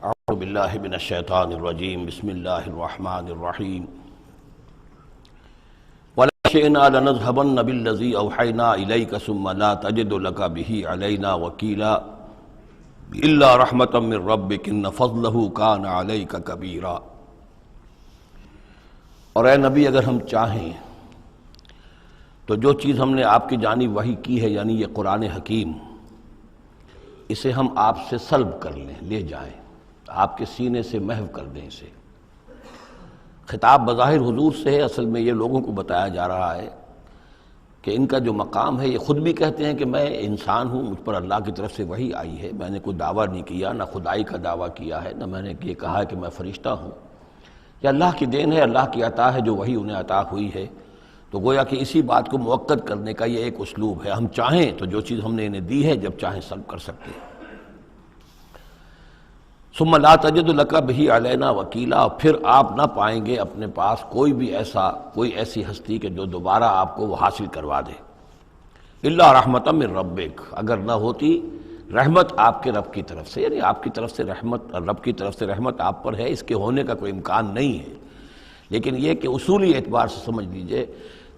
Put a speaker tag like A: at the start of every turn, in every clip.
A: اعوذ باللہ من الشیطان الرجیم بسم اللہ الرحمن الرحیم وَلَا شِئْنَا لَنَذْهَبَنَّ بِالَّذِي أَوْحَيْنَا إِلَيْكَ ثُمَّ لَا تَجِدُ لَكَ بِهِ عَلَيْنَا وَكِيلًا إِلَّا رَحْمَةً مِّن رَّبِّكَ إِنَّ فَضْلَهُ كَانَ عَلَيْكَ كَبِيرًا۔ اور اے نبی، اگر ہم چاہیں تو جو چیز ہم نے آپ کی جانب وحی کی ہے، یعنی یہ قرآن حکیم، اسے ہم آپ سے سلب کر لیں، لے جائیں، آپ کے سینے سے محو کر دیں اسے۔ خطاب بظاہر حضور سے ہے، اصل میں یہ لوگوں کو بتایا جا رہا ہے کہ ان کا جو مقام ہے، یہ خود بھی کہتے ہیں کہ میں انسان ہوں، مجھ پر اللہ کی طرف سے وحی آئی ہے، میں نے کوئی دعویٰ نہیں کیا، نہ خدائی کا دعویٰ کیا ہے، نہ میں نے یہ کہا ہے کہ میں فرشتہ ہوں، یہ اللہ کی دین ہے، اللہ کی عطا ہے جو وحی انہیں عطا ہوئی ہے۔ تو گویا کہ اسی بات کو مؤکد کرنے کا یہ ایک اسلوب ہے، ہم چاہیں تو جو چیز ہم نے انہیں دی ہے جب چاہیں سلب کر سکتے ہیں۔ ثم لا تجد لک بہ علینا وکیلا، پھر آپ نہ پائیں گے اپنے پاس کوئی ایسی ہستی کہ جو دوبارہ آپ کو وہ حاصل کروا دے۔ الا رحمۃ من ربک، اگر نہ ہوتی رحمت آپ کے رب کی طرف سے، یعنی آپ کی طرف سے رحمت، رب کی طرف سے رحمت آپ پر ہے، اس کے ہونے کا کوئی امکان نہیں ہے، لیکن یہ کہ اصولی اعتبار سے سمجھ لیجئے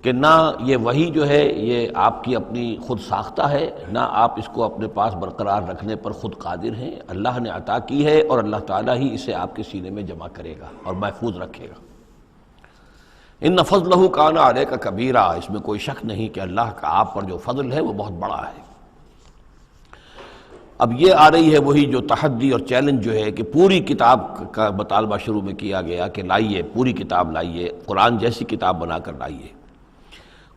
A: کہ نہ یہ وحی جو ہے یہ آپ کی اپنی خود ساختہ ہے، نہ آپ اس کو اپنے پاس برقرار رکھنے پر خود قادر ہیں، اللہ نے عطا کی ہے اور اللہ تعالیٰ ہی اسے آپ کے سینے میں جمع کرے گا اور محفوظ رکھے گا۔ ان فضلہ کان علیک کبیرا، اس میں کوئی شک نہیں کہ اللہ کا آپ پر جو فضل ہے وہ بہت بڑا ہے۔ اب یہ آ رہی ہے وہی جو تحدی اور چیلنج جو ہے کہ پوری کتاب کا مطالبہ شروع میں کیا گیا کہ لائیے، پوری کتاب لائیے، قرآن جیسی کتاب بنا کر لائیے۔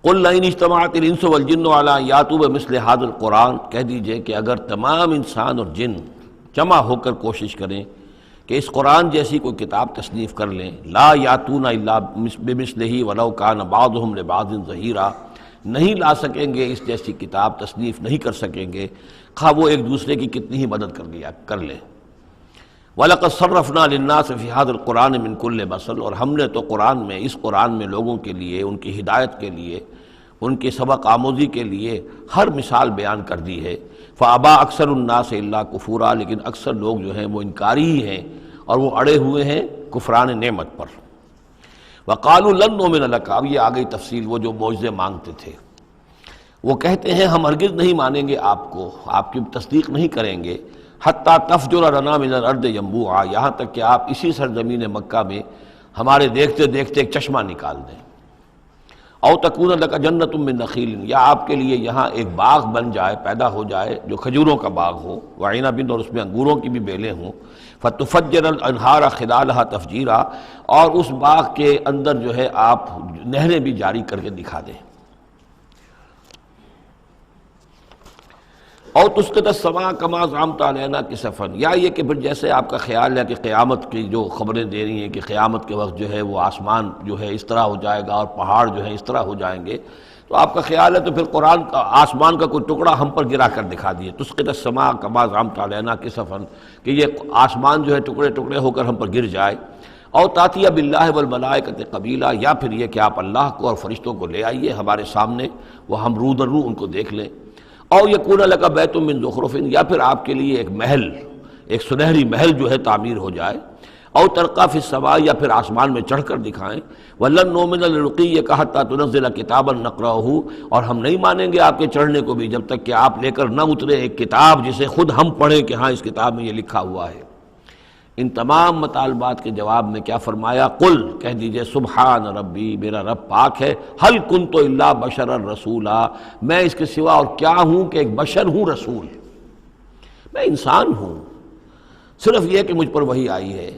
A: قل لئن اجتمعت الانس والجن علی ان یاتوا بمثل ھذا القرآن، کہہ دیجئے کہ اگر تمام انسان اور جن جمع ہو کر کوشش کریں کہ اس قرآن جیسی کوئی کتاب تصنیف کر لیں، لا یاتون الا بمثلہ ولو کان بعضهم لبعض ظہیرا، نہیں لا سکیں گے اس جیسی کتاب، تصنیف نہیں کر سکیں گے، خواہ وہ ایک دوسرے کی کتنی ہی مدد کر لیں۔ وَلَقَدْ صَرَّفْنَا لِلنَّاسِ فِي هَذَا الْقُرْآنِ مِنْ كُلِّ مَثَلٍ، اور ہم نے تو قرآن میں، اس قرآن میں لوگوں کے لیے، ان کی ہدایت کے لیے، ان کی سبق آموزی کے لیے ہر مثال بیان کر دی ہے۔ فَأَبَى أَكْثَرُ النَّاسِ إِلَّا كُفُورًا، لیکن اکثر لوگ جو ہیں وہ انکاری ہی ہیں اور وہ اڑے ہوئے ہیں کفران نعمت پر۔ وَقَالُوا لَن نُؤْمِنَ لَكَ، اب یہ آ گئی تفصیل، وہ جو معجزے مانگتے تھے، وہ کہتے ہیں ہم ہرگز نہیں مانیں گے آپ کو، آپ کی تصدیق نہیں کریں گے، حتیٰ تفجر لنا من الارض ینبوعا، یہاں تک کہ آپ اسی سرزمین مکہ میں ہمارے دیکھتے دیکھتے ایک چشمہ نکال دیں۔ او تکون لک جنت من نخیل، یا آپ کے لیے یہاں ایک باغ بن جائے، پیدا ہو جائے جو کھجوروں کا باغ ہو، وعنب، اور اس میں انگوروں کی بھی بیلیں ہوں، فتفجر الانہار خلالها تفجیرا، اور اس باغ کے اندر جو ہے آپ نہریں بھی جاری کر کے دکھا دیں۔ اور تسقط السماء کما زعمت علینا کسفا، یا یہ کہ پھر جیسے آپ کا خیال ہے کہ قیامت کی جو خبریں دے رہی ہیں کہ قیامت کے وقت جو ہے وہ آسمان جو ہے اس طرح ہو جائے گا اور پہاڑ جو ہے اس طرح ہو جائیں گے، تو آپ کا خیال ہے تو پھر قرآن کا آسمان کا کوئی ٹکڑا ہم پر گرا کر دکھا دیے، تسقط السماء کما زعمت علینا کسفا، کہ یہ آسمان جو ہے ٹکڑے ٹکڑے ہو کر ہم پر گر جائے۔ اور تاتیہ باللہ والملائکۃ قبیلا، یا پھر یہ کہ آپ اللہ کو اور فرشتوں کو لے آئیے ہمارے سامنے، وہ ہم رو در رو ان کو دیکھ لیں۔ او یکون لک بیت من زخرف، یا پھر آپ کے لیے ایک محل، ایک سنہری محل جو ہے تعمیر ہو جائے۔ او ترقی فی السماء، یا پھر آسمان میں چڑھ کر دکھائیں۔ ولن نؤمن لرقیک حتی تنزل کتابا نقرأہ، اور ہم نہیں مانیں گے آپ کے چڑھنے کو بھی جب تک کہ آپ لے کر نہ اترے ایک کتاب جسے خود ہم پڑھیں کہ ہاں اس کتاب میں یہ لکھا ہوا ہے۔ ان تمام مطالبات کے جواب میں کیا فرمایا؟ قل، کہہ دیجئے سبحان ربی، میرا رب پاک ہے، هل كنت الا بشرا رسولا، میں اس کے سوا اور کیا ہوں کہ ایک بشر ہوں، رسول، میں انسان ہوں، صرف یہ کہ مجھ پر وحی آئی ہے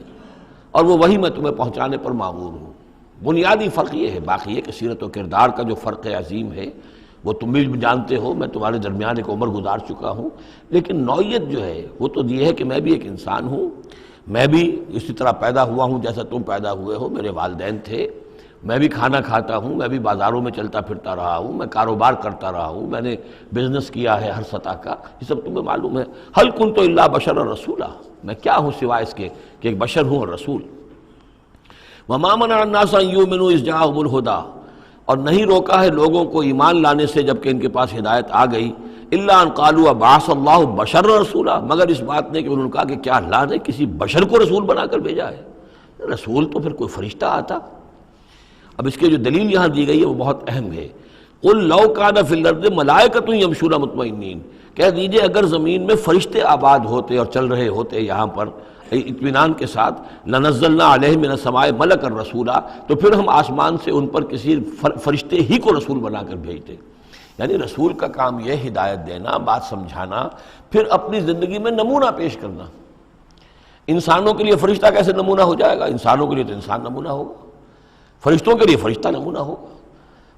A: اور وہ وحی میں تمہیں پہنچانے پر مامور ہوں۔ بنیادی فرق یہ ہے، باقی یہ کہ سیرت و کردار کا جو فرق عظیم ہے وہ تم بھی جانتے ہو، میں تمہارے درمیان ایک عمر گزار چکا ہوں، لیکن نوعیت جو ہے وہ تو یہ ہے کہ میں بھی ایک انسان ہوں، میں بھی اسی طرح پیدا ہوا ہوں جیسا تم پیدا ہوئے ہو، میرے والدین تھے، میں بھی کھانا کھاتا ہوں، میں بھی بازاروں میں چلتا پھرتا رہا ہوں، میں کاروبار کرتا رہا ہوں، میں نے بزنس کیا ہے ہر سطح کا، یہ سب تمہیں معلوم ہے۔ هل كنت الا بشرا رسولا، میں کیا ہوں سوائے اس کے کہ ایک بشر ہوں اور رسول۔ وما منع الناس ان يؤمنوا اذ جاءهم الهدى، اور نہیں روکا ہے لوگوں کو ایمان لانے سے جب کہ ان کے پاس ہدایت آ گئی، الا ان قالوا ابعث اللہ بشر رسولا، مگر اس بات نے کہ انہوں نے کہا کہ کیا اللہ نے کسی بشر کو رسول بنا کر بھیجا ہے؟ رسول تو پھر کوئی فرشتہ آتا۔ اب اس کی جو دلیل یہاں دی گئی ہے وہ بہت اہم ہے۔ قل لو کان فی الارض ملائکۃ یمشون مطمئنین، کہہ دیجئے اگر زمین میں فرشتے آباد ہوتے اور چل رہے ہوتے یہاں پر اطمینان کے ساتھ، لنزلنا علیہم من السماء ملکا رسولا، تو پھر ہم آسمان سے ان پر کسی فرشتے ہی کو رسول بنا کر بھیجتے۔ یعنی رسول کا کام یہ ہدایت دینا، بات سمجھانا، پھر اپنی زندگی میں نمونہ پیش کرنا۔ انسانوں کے لیے فرشتہ کیسے نمونہ ہو جائے گا؟ انسانوں کے لیے تو انسان نمونہ ہوگا، فرشتوں کے لیے فرشتہ نمونہ ہوگا۔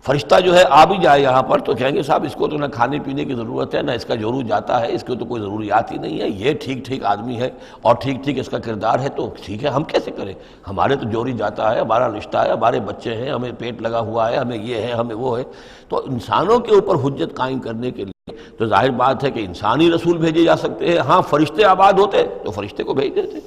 A: فرشتہ جو ہے آ بھی جائے یہاں پر تو کہیں گے صاحب اس کو تو نہ کھانے پینے کی ضرورت ہے، نہ اس کا جورو جاتا ہے، اس کو تو کوئی ضروریات ہی نہیں ہے، یہ ٹھیک ٹھیک آدمی ہے اور ٹھیک ٹھیک اس کا کردار ہے، تو ٹھیک ہے ہم کیسے کریں؟ ہمارے تو جوری جاتا ہے، ہمارا رشتہ ہے، ہمارے بچے ہیں، ہمیں پیٹ لگا ہوا ہے، ہمیں یہ ہے، ہمیں وہ ہے۔ تو انسانوں کے اوپر حجت قائم کرنے کے لیے تو ظاہر بات ہے کہ انسانی رسول بھیجے جا سکتے ہیں۔ ہاں فرشتے آباد ہوتے تو فرشتے کو بھیج دیتے۔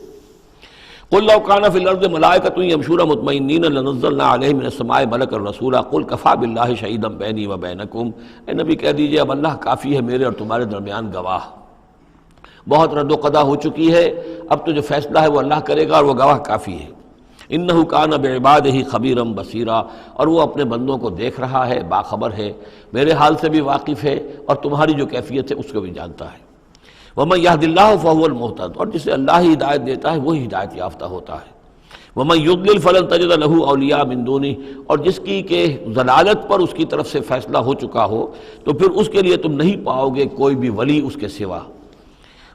A: قل لو کان فی الارض ملائکۃ یمشون مطمئنین لنزلنا علیہم من السماء ملکا رسولا قل کفی باللہ شہیدا بینی و بینکم، اے نبی کہہ دیجئے اب اللہ کافی ہے میرے اور تمہارے درمیان گواہ۔ بہت رد و قضا ہو چکی ہے، اب تو جو فیصلہ ہے وہ اللہ کرے گا اور وہ گواہ کافی ہے۔ انہ کان بعبادہ خبیرا بصیرا، اور وہ اپنے بندوں کو دیکھ رہا ہے، باخبر ہے، میرے حال سے بھی واقف ہے اور تمہاری جو کیفیت ہے اس کو بھی جانتا ہے۔ وَمَن يَهْدِ اللَّهُ فَهُوَ الْمُهْتَدِ، اور جسے اللہ ہی ہدایت دیتا ہے وہی ہدایت یافتہ ہوتا ہے۔ وَمَن يُضْلِلْ فَلَن تَجِدَ لَهُ أَوْلِيَاءَ مِن دُونِهِ، اور جس کی کہ ضلالت پر اس کی طرف سے فیصلہ ہو چکا ہو تو پھر اس کے لیے تم نہیں پاؤ گے کوئی بھی ولی اس کے سوا۔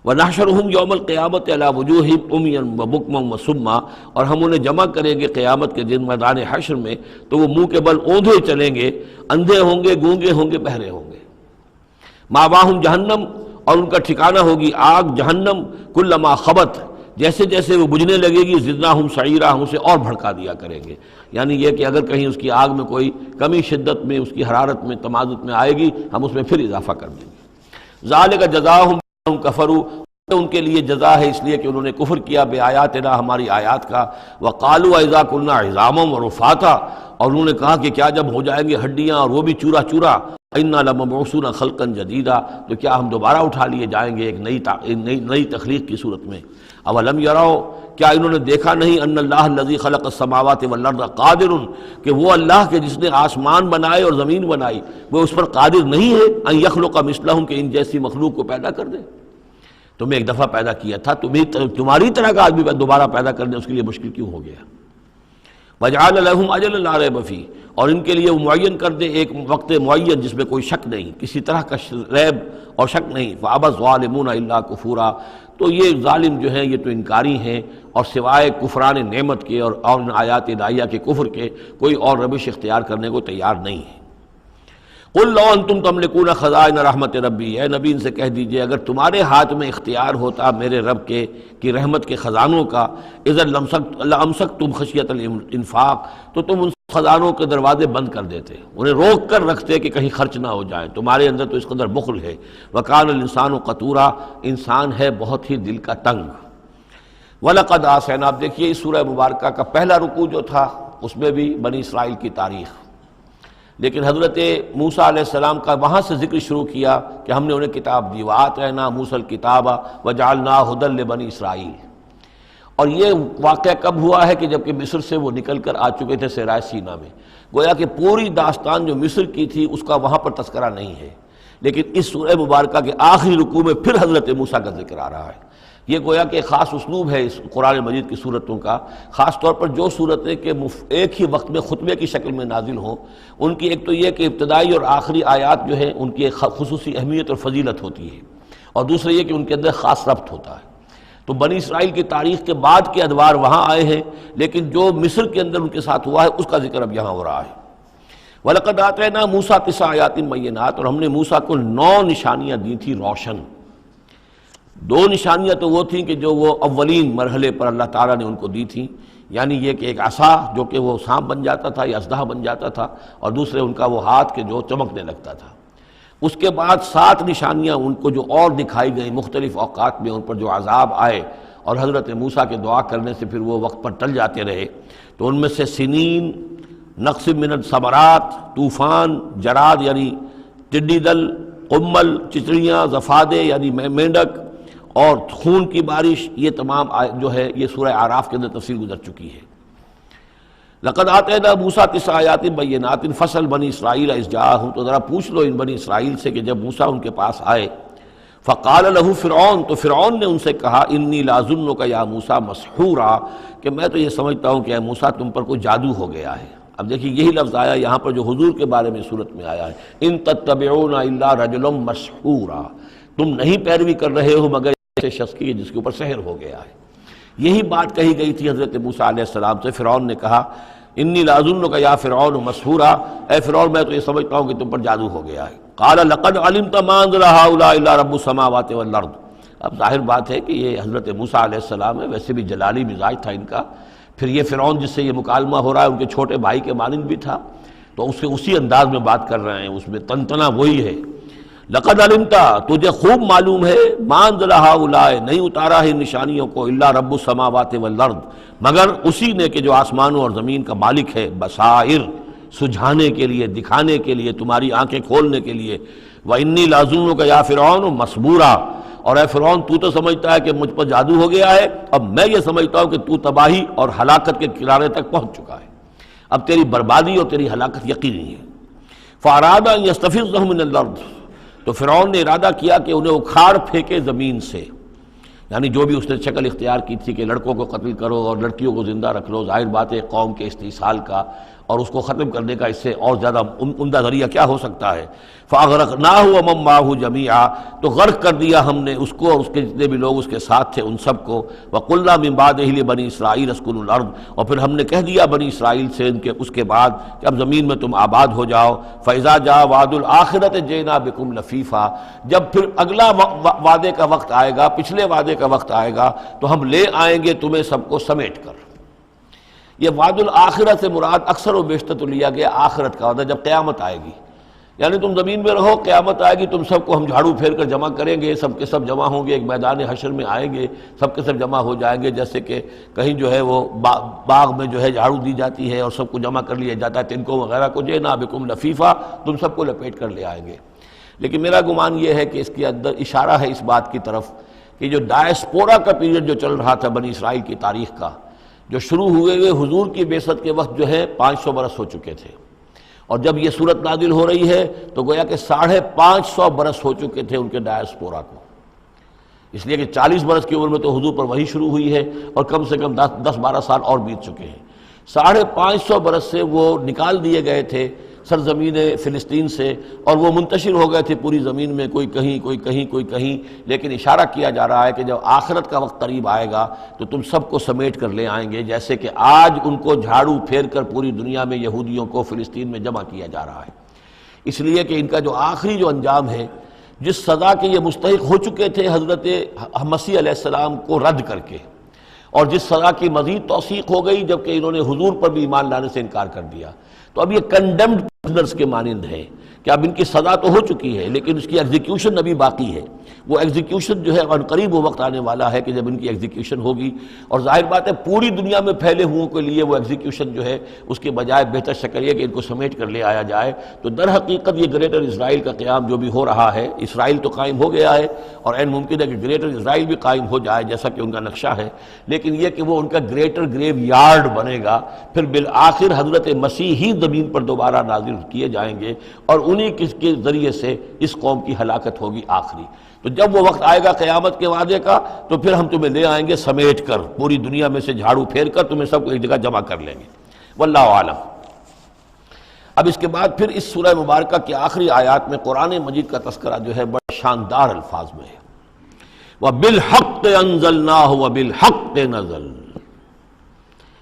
A: وَنَحْشُرُهُمْ يَوْمَ الْقِيَامَةِ عَلَىٰ وُجُوهِهِمْ عُمْيًا وَبُكْمًا وَصُمًّا، اور ہم انہیں جمع کریں گے قیامت کے دن میدان حشر میں تو وہ منہ کے بل اوندھے چلیں گے، اندھے ہوں گے، گونگے ہوں گے، بہرے ہوں گے۔ مَأْوَاهُمْ جَهَنَّمُ، اور ان کا ٹھکانہ ہوگی آگ جہنم، کلما خبت، جیسے جیسے وہ بجھنے لگے گی زدناہم سعیرا، ہم اسے اور بھڑکا دیا کریں گے۔ یعنی یہ کہ اگر کہیں اس کی آگ میں کوئی کمی شدت میں، اس کی حرارت میں، تمازت میں آئے گی ہم اس میں پھر اضافہ کر دیں گے۔ ذالک جزاؤہم بانہم کفروا، ان کے لیے جزا ہے اس لیے کہ انہوں نے کفر کیا بے آیاتنا، ہماری آیات کا۔ وقالوا اذا كنا عظاما ورفاتا، اور انہوں نے کہا کہ کیا جب ہو جائیں گے ہڈیاں اور وہ بھی چورا چورا، انا لمبعوثون خلقا جدیدا، تو کیا ہم دوبارہ اٹھا لیے جائیں گے ایک نئی تخلیق کی صورت میں۔ اولم یروا، کیا انہوں نے دیکھا نہیں، ان اللہ الذی خلق السماوات والارض قادر، کہ وہ اللہ کے جس نے آسمان بنائے اور زمین بنائی وہ اس پر قادر نہیں ہے، ان یخلق مثلہم، کہ ان جیسی مخلوق کو پیدا کر دے۔ تمہیں ایک دفعہ پیدا کیا تھا، تمہاری طرح کا آدمی دوبارہ پیدا کرنے اس کے لیے مشکل کیوں ہو گیا؟ وَجَعَلَ لَهُمْ أَجَلًا لَا رَيْبَ فِيهِ، اور ان کے لیے وہ معین کر دے ایک وقت معین جس میں کوئی شک نہیں، کسی طرح کا ریب اور شک نہیں۔ فَأَبَى الظَّالِمُونَ إِلَّا كُفُورًا، تو یہ ظالم جو ہیں یہ تو انکاری ہیں اور سوائے کفران نعمت کے اور ان آیات الہیہ کے کفر کے کوئی اور روش اختیار کرنے کو تیار نہیں ہے۔ قل لو انتم تملکون خزائن رحمت ربی، اے نبی ان سے کہہ دیجئے اگر تمہارے ہاتھ میں اختیار ہوتا میرے رب کے کی رحمت کے خزانوں کا، اذا لامسکتم خشیۃ الانفاق، تو تم ان خزانوں کے دروازے بند کر دیتے، انہیں روک کر رکھتے کہ کہیں خرچ نہ ہو جائیں، تمہارے اندر تو اس قدر بخل ہے۔ وکان الانسان قتورا، انسان ہے بہت ہی دل کا تنگ۔ وَلَقَدْ آتَيْنَا، آپ دیکھیے اس سورہ مبارکہ کا پہلا رکوع جو تھا اس میں بھی بنی اسرائیل کی تاریخ، لیکن حضرت موسیٰ علیہ السلام کا وہاں سے ذکر شروع کیا کہ ہم نے انہیں کتاب دی، وَآتَيْنَا مُوسَى الْكِتَابَ وَجَعَلْنَاهُ هُدًى لِبَنِي اسرائیل۔ اور یہ واقعہ کب ہوا ہے کہ جب کہ مصر سے وہ نکل کر آ چکے تھے صحرائے سینا میں، گویا کہ پوری داستان جو مصر کی تھی اس کا وہاں پر تذکرہ نہیں ہے، لیکن اس سورہ مبارکہ کے آخری رکوع میں پھر حضرت موسیٰ کا ذکر آ رہا ہے۔ یہ گویا کہ خاص اسلوب ہے اس قرآن مجید کی صورتوں کا، خاص طور پر جو صورتیں کہ ایک ہی وقت میں خطبے کی شکل میں نازل ہوں، ان کی ایک تو یہ کہ ابتدائی اور آخری آیات جو ہیں ان کی ایک خصوصی اہمیت اور فضیلت ہوتی ہے، اور دوسرا یہ کہ ان کے اندر خاص ربط ہوتا ہے۔ تو بنی اسرائیل کی تاریخ کے بعد کے ادوار وہاں آئے ہیں، لیکن جو مصر کے اندر ان کے ساتھ ہوا ہے اس کا ذکر اب یہاں ہو رہا ہے۔ وَلَقَدْ آتَيْنَا مُوسَىٰ 9 آیات بینات، اور ہم نے موسیٰ کو 9 نشانیاں دی تھیں روشن۔ 2 نشانیاں تو وہ تھیں کہ جو وہ اولین مرحلے پر اللہ تعالیٰ نے ان کو دی تھیں، یعنی یہ کہ ایک عصا جو کہ وہ سانپ بن جاتا تھا یا اژدہا بن جاتا تھا، اور دوسرے ان کا وہ ہاتھ کے جو چمکنے لگتا تھا۔ اس کے بعد 7 نشانیاں ان کو جو اور دکھائی گئیں مختلف اوقات میں، ان پر جو عذاب آئے اور حضرت موسیٰ کے دعا کرنے سے پھر وہ وقت پر ٹل جاتے رہے، تو ان میں سے سنین، نقص من الثمرات، طوفان، جراد یعنی ٹڈی دل، قمل چچڑیاں، ضفادع یعنی مینڈک، اور خون کی بارش، یہ تمام جو ہے یہ سورہ اعراف کے اندر تفصیل گزر چکی ہے۔ لقد آتینا موسیٰ 9 آیات بینات فصل بنی اسرائیل اذ جاءہم، تو ذرا پوچھ لو ان بنی اسرائیل سے کہ جب موسیٰ ان کے پاس آئے، فقال لہ فرعون، تو فرعون نے ان سے کہا انی لاظنک یا موسیٰ مسحورا، کہ میں تو یہ سمجھتا ہوں کہ اے موسیٰ تم پر کوئی جادو ہو گیا ہے۔ اب دیکھیے یہی لفظ آیا یہاں پر جو حضور کے بارے میں صورت میں آیا ہے، ان تتبعون الا رجلا مسحورا، تم نہیں پیروی کر رہے ہو مگر ایسے شخص کی جس کے اوپر سحر ہو گیا ہے۔ یہی بات کہی گئی تھی حضرت موسیٰ علیہ السلام سے۔ فرعون نے کہا انی لاظنک یا فرعون مسحورا، اے فرعون میں تو یہ سمجھتا ہوں کہ تم پر جادو ہو گیا ہے۔ قال لقد علمت ما انزل هؤلاء الا رب السماوات والارض، اب ظاہر بات ہے کہ یہ حضرت موسیٰ علیہ السلام ہے، ویسے بھی جلالی مزاج تھا ان کا، پھر یہ فرعون جس سے یہ مکالمہ ہو رہا ہے ان کے چھوٹے بھائی کے مانند بھی تھا، تو اس سے اسی انداز میں بات کر رہے ہیں، اس میں تنتنا وہی ہے۔ لقد علمت، تجھے خوب معلوم ہے، ما انزل هؤلاء، نہیں اتارا ہے نشانیوں کو، الا رب السماوات والارض، مگر اسی نے کہ جو آسمانوں اور زمین کا مالک ہے، بصائر، سجھانے کے لیے، دکھانے کے لیے، تمہاری آنکھیں کھولنے کے لیے۔ وَإِنِّي لَأَظُنُّكَ يَا فِرْعَوْنُ مَصْبُورًا، اور اے فرعون تو تو سمجھتا ہے کہ مجھ پر جادو ہو گیا ہے، اب میں یہ سمجھتا ہوں کہ تو تباہی اور ہلاکت کے کنارے تک پہنچ چکا ہے، اب تیری بربادی اور تیری ہلاکت یقینی ہے۔ فَأَرَادَ أَن يَسْتَفِزَّهُم مِّنَ الْأَرْضِ، تو فرعون نے ارادہ کیا کہ انہیں اکھاڑ پھینکے زمین سے، یعنی جو بھی اس نے شکل اختیار کی تھی کہ لڑکوں کو قتل کرو اور لڑکیوں کو زندہ رکھ لو، ظاہر بات ہے قوم کے استحصال کا اور اس کو ختم کرنے کا اس سے اور زیادہ عمدہ ذریعہ کیا ہو سکتا ہے۔ فَأَغْرَقْنَاهُ وَمَن مَّعَهُ جَمِيعًا، تو غرق کر دیا ہم نے اس کو اور اس کے جتنے بھی لوگ اس کے ساتھ تھے ان سب کو۔ وَقُلْنَا مِن بَعْدِهِ لِبَنِي إِسْرَائِيلَ اسْكُنُوا الْأَرْضَ، اور پھر ہم نے کہہ دیا بنی اسرائیل سے اس کے بعد کہ اب زمین میں تم آباد ہو جاؤ۔ فَإِذَا جَاءَ وَعْدُ الْآخِرَةِ جِئْنَا بِكُمْ لَفِيفًا، جب پھر اگلا وعدے کا وقت آئے گا، پچھلے وعدے کا وقت آئے گا تو ہم لے آئیں گے تمہیں سب کو سمیٹ کر۔ یہ وعد الآخرت سے مراد اکثر و بیشتر تو لیا گیا آخرت کا وعدہ، جب قیامت آئے گی، یعنی تم زمین میں رہو، قیامت آئے گی، تم سب کو ہم جھاڑو پھیر کر جمع کریں گے، سب کے سب جمع ہوں گے، ایک میدان حشر میں آئیں گے، سب کے سب جمع ہو جائیں گے، جیسے کہ کہیں جو ہے وہ باغ میں جو ہے جھاڑو دی جاتی ہے اور سب کو جمع کر لیا جاتا ہے، تنکوں وغیرہ کو، جئنا بکم لفیفا، تم سب کو لپیٹ کر لے آئیں گے۔ لیکن میرا گمان یہ ہے کہ اس کے اندر اشارہ ہے اس بات کی طرف کہ جو ڈائسپورا کا پیریڈ جو چل رہا تھا بنی اسرائیل کی تاریخ کا، جو شروع ہوئے حضور کی بعثت کے وقت جو ہے 500 برس ہو چکے تھے، اور جب یہ صورت نازل ہو رہی ہے تو گویا کہ 550 برس ہو چکے تھے ان کے ڈائسپورا کو، اس لیے کہ 40 برس کی عمر میں تو حضور پر وحی شروع ہوئی ہے اور کم سے کم 10-12 سال اور بیت چکے ہیں۔ 550 برس سے وہ نکال دیے گئے تھے سرزمین فلسطین سے، اور وہ منتشر ہو گئے تھے پوری زمین میں، کوئی کہیں کوئی کہیں کوئی کہیں، لیکن اشارہ کیا جا رہا ہے کہ جب آخرت کا وقت قریب آئے گا تو تم سب کو سمیٹ کر لے آئیں گے، جیسے کہ آج ان کو جھاڑو پھیر کر پوری دنیا میں یہودیوں کو فلسطین میں جمع کیا جا رہا ہے۔ اس لیے کہ ان کا جو آخری جو انجام ہے، جس سزا کے یہ مستحق ہو چکے تھے حضرت مسیح علیہ السلام کو رد کر کے، اور جس سزا کی مزید توثیق ہو گئی جبکہ انہوں نے حضور پر بھی ایمان لانے سے انکار کر دیا، تو اب یہ کنڈیمڈ پرزنرز کے مانند ہے کہ اب ان کی سزا تو ہو چکی ہے لیکن اس کی ایگزیکیوشن ابھی باقی ہے۔ وہ ایگزیکیوشن جو ہے عنقریب وہ وقت آنے والا ہے کہ جب ان کی ایگزیکیوشن ہوگی، اور ظاہر بات ہے پوری دنیا میں پھیلے ہوئوں کے لیے وہ ایگزیکیوشن جو ہے اس کے بجائے بہتر شکل یہ کہ ان کو سمیٹ کر لے آیا جائے۔ تو در حقیقت یہ گریٹر اسرائیل کا قیام جو بھی ہو رہا ہے، اسرائیل تو قائم ہو گیا ہے اور عین ممکن ہے کہ گریٹر اسرائیل بھی قائم ہو جائے جیسا کہ ان کا نقشہ ہے، لیکن یہ کہ وہ ان کا گریٹر گریو یارڈ بنے گا، پھر بالآخر حضرت مسیح ہی زمین پر دوبارہ نازل کیے جائیں گے اور انہی کے ذریعے سے اس قوم کی ہلاکت ہوگی آخری۔ تو جب وہ وقت آئے گا قیامت کے وعدے کا تو پھر ہم تمہیں لے آئیں گے سمیٹ کر، پوری دنیا میں سے جھاڑو پھیر کر تمہیں سب کو ایک جگہ جمع کر لیں گے۔ واللہ عالم۔ اب اس کے بعد پھر اس سورہ مبارکہ کی آخری آیات میں قرآن مجید کا تذکرہ جو ہے بڑے شاندار الفاظ میں ہے، وَبِالْحَقِّ أَنزَلْنَاهُ وَبِالْحَقِّ نَزَلَ۔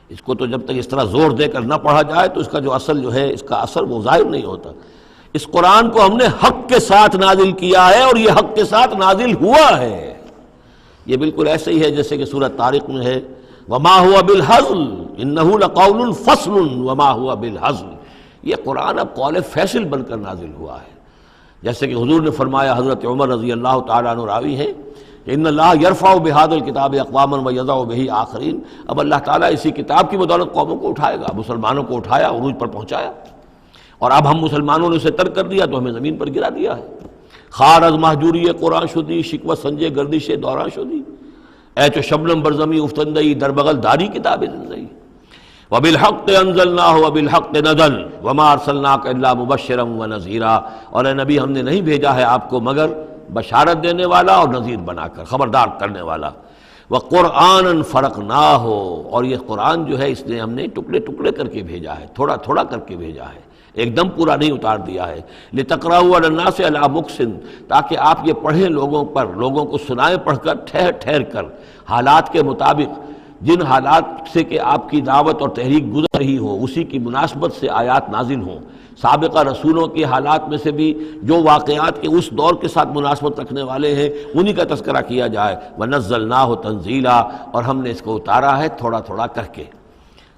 A: اس کو تو جب تک اس طرح زور دے کر نہ پڑھا جائے تو اس کا جو اصل جو ہے اس کا اثر وہ ظاہر نہیں ہوتا۔ اس قرآن کو ہم نے حق کے ساتھ نازل کیا ہے اور یہ حق کے ساتھ نازل ہوا ہے۔ یہ بالکل ایسے ہی ہے جیسے کہ سورۃ طارق میں ہے وما هو بالهزل انه لقول فصل وما هو بالهزل۔ یہ قرآن اب قول فیصل بن کر نازل ہوا ہے، جیسے کہ حضور نے فرمایا، حضرت عمر رضی اللہ تعالیٰ عنہ راوی ہیں کہ ان اللہ یرفع بهذا الکتاب اقواما ویضع به آخرین۔ اب اللہ تعالیٰ اسی کتاب کی بدولت قوموں کو اٹھائے گا، مسلمانوں کو اٹھایا، عروج پر پہنچایا، اور اب ہم مسلمانوں نے اسے ترک کر دیا تو ہمیں زمین پر گرا دیا ہے۔ خار از محجوری قرآن شدی، شکوہ سنجے گردش دوران شدی، اے چو شبنم برزمی افتندئی در بغل داری کتاب زندگی، وبالحق انزلناہ وبالحق نزل وما ارسلناک الا مبشرا ونذیرا، اور اے نبی ہم نے نہیں بھیجا ہے آپ کو مگر بشارت دینے والا اور نذیر بنا کر، خبردار کرنے والا۔ وقرآنا فرقناہ، اور یہ قرآن جو ہے اس نے ہم نے ٹکڑے ٹکڑے کر کے بھیجا ہے، تھوڑا تھوڑا کر کے بھیجا ہے، ایک دم پورا نہیں اتار دیا ہے۔ لتقرأوا علی الناس علی مکث، تاکہ آپ یہ پڑھیں لوگوں پر، لوگوں کو سنائیں پڑھ کر ٹھہر ٹھہر کر، حالات کے مطابق، جن حالات سے کہ آپ کی دعوت اور تحریک گزر رہی ہو اسی کی مناسبت سے آیات نازل ہوں۔ سابقہ رسولوں کے حالات میں سے بھی جو واقعات کے اس دور کے ساتھ مناسبت رکھنے والے ہیں انہی کا تذکرہ کیا جائے۔ وَنَزَّلْنَاهُ تَنزِيلًا، اور ہم نے اس کو اتارا ہے تھوڑا تھوڑا کر کے۔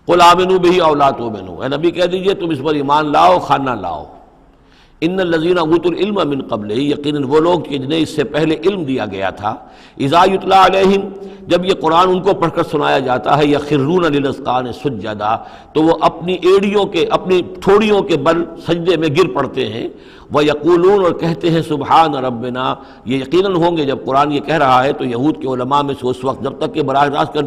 A: قُلْ آمِنُوا بِهِ أَوْ لَا تُؤْمِنُوا، اے نبی کہہ دیجئے تم اس پر ایمان لاؤ خواہ نہ لاؤ۔ ان الذین اوتوا العلم من قبلہ، یقیناً وہ لوگ جنہیں اس سے پہلے علم دیا گیا تھا، اذا یتلی علیہم، جب یہ قرآن ان کو پڑھ کر سنایا جاتا ہے، یخرون للاذقان سجدا، تو وہ اپنی ایڑیوں کے، اپنی ٹھوڑیوں کے بل سجدے میں گر پڑتے ہیں، ویقولون، اور کہتے ہیں سبحان ربنا، یہ یقیناً ہوں گے جب قرآن یہ کہہ رہا ہے تو یہود کے علماء میں سے اس وقت جب تک کہ براہ راست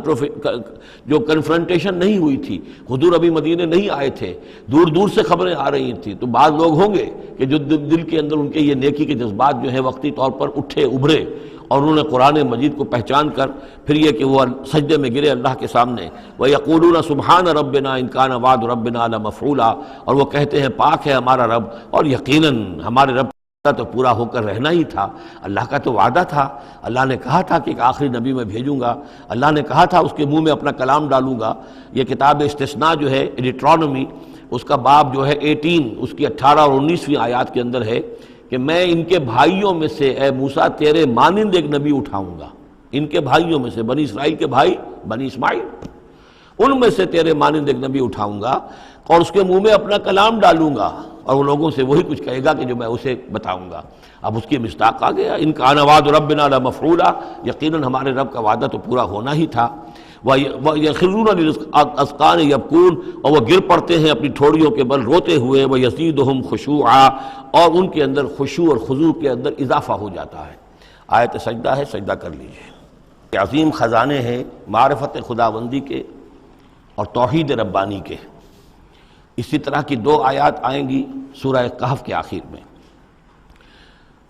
A: جو کنفرنٹیشن نہیں ہوئی تھی، حضور ابھی مدینے نہیں آئے تھے، دور دور سے خبریں آ رہی تھیں، تو بعض لوگ ہوں گے کہ جو دل کے اندر ان کے یہ نیکی کے جذبات جو ہیں وقتی طور پر اٹھے ابھرے، اور انہوں نے قرآن مجید کو پہچان کر پھر یہ کہ وہ سجدے میں گرے اللہ کے سامنے۔ وَيَقُولُونَ سُبْحَانَ رَبِّنَا إِن كَانَ وَعْدُ رَبِّنَا لَمَفْعُولًا، اور وہ کہتے ہیں پاک ہے ہمارا رب، اور یقیناً ہمارے رب کا تو پورا ہو کر رہنا ہی تھا، اللہ کا تو وعدہ تھا، اللہ نے کہا تھا کہ ایک آخری نبی میں بھیجوں گا، اللہ نے کہا تھا اس کے منہ میں اپنا کلام ڈالوں گا۔ یہ کتاب استثناء جو ہے ڈیٹرانومی، اس کا باب جو ہے 18، اس کی 18 اور 19ویں آیات کے اندر ہے کہ میں ان کے بھائیوں میں سے اے موسیٰ تیرے مانند ایک نبی اٹھاؤں گا، ان کے بھائیوں میں سے، بنی اسرائیل کے بھائی بنی اسماعیل، ان میں سے تیرے مانند ایک نبی اٹھاؤں گا اور اس کے منہ میں اپنا کلام ڈالوں گا، اور وہ لوگوں سے وہی کچھ کہے گا کہ جو میں اسے بتاؤں گا۔ اب اس کی مصداق آ گیا، ان کان وعد ربنا لمفعولا، یقیناً ہمارے رب کا وعدہ تو پورا ہونا ہی تھا۔ وَيَخِرُّونَ لِلْأَذْقَانِ يَبْكُونَ، اور وہ گر پڑتے ہیں اپنی ٹھوڑیوں کے بل روتے ہوئے، وَيَزِيدُهُمْ خُشُوعًا، اور ان کے اندر خشوع اور خضوع کے اندر اضافہ ہو جاتا ہے۔ آیت سجدہ ہے، سجدہ کر لیجئے۔ عظیم خزانے ہیں معرفت خداوندی کے اور توحید ربانی کے۔ اسی طرح کی 2 آیات آئیں گی سورہ کہف کے آخر میں۔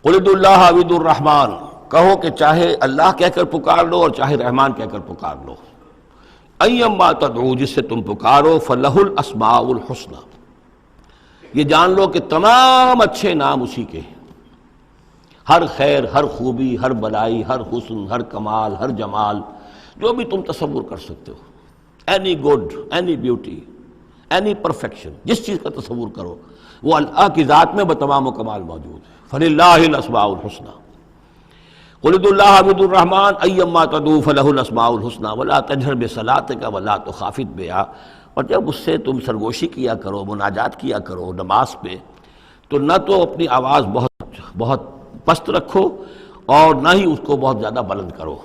A: قُلِ ادعوا اللَّهَ أَوِ ادعوا الرَّحْمَٰنَ، کہو کہ چاہے اللہ کہہ کر پکار لو اور چاہے رحمان کہہ کر پکار لو۔ ایما تدعو، جس سے تم پکارو، فَلَهُ الْأَسْمَاءُ الْحُسْنَى، یہ جان لو کہ تمام اچھے نام اسی کے ہیں، ہر خیر، ہر خوبی، ہر بلائی، ہر حسن، ہر کمال، ہر جمال، جو بھی تم تصور کر سکتے ہو، any good, any beauty, any perfection, جس چیز کا تصور کرو وہ اللہ کی ذات میں بتمام و کمال موجود ہے۔ فَلِلَّهِ الْأَسْمَاءُ الْحُسْنَى قُلِ ادعوا اللَّهَ أَوِ ادعوا الرَّحْمَٰنَ أَيَّمَّا تَدْعُوا فَلَهُ الْأَسْمَاءُ الْحُسْنَى وَلَا تَجْهَرْ بِصَلَاتِكَ وَلَا تُخَافِتْ بِهَا، اور جب اس سے تم سرگوشی کیا کرو، مناجات کیا کرو نماز پہ، تو نہ تو اپنی آواز بہت پست رکھو اور نہ ہی اس کو بہت زیادہ بلند کرو،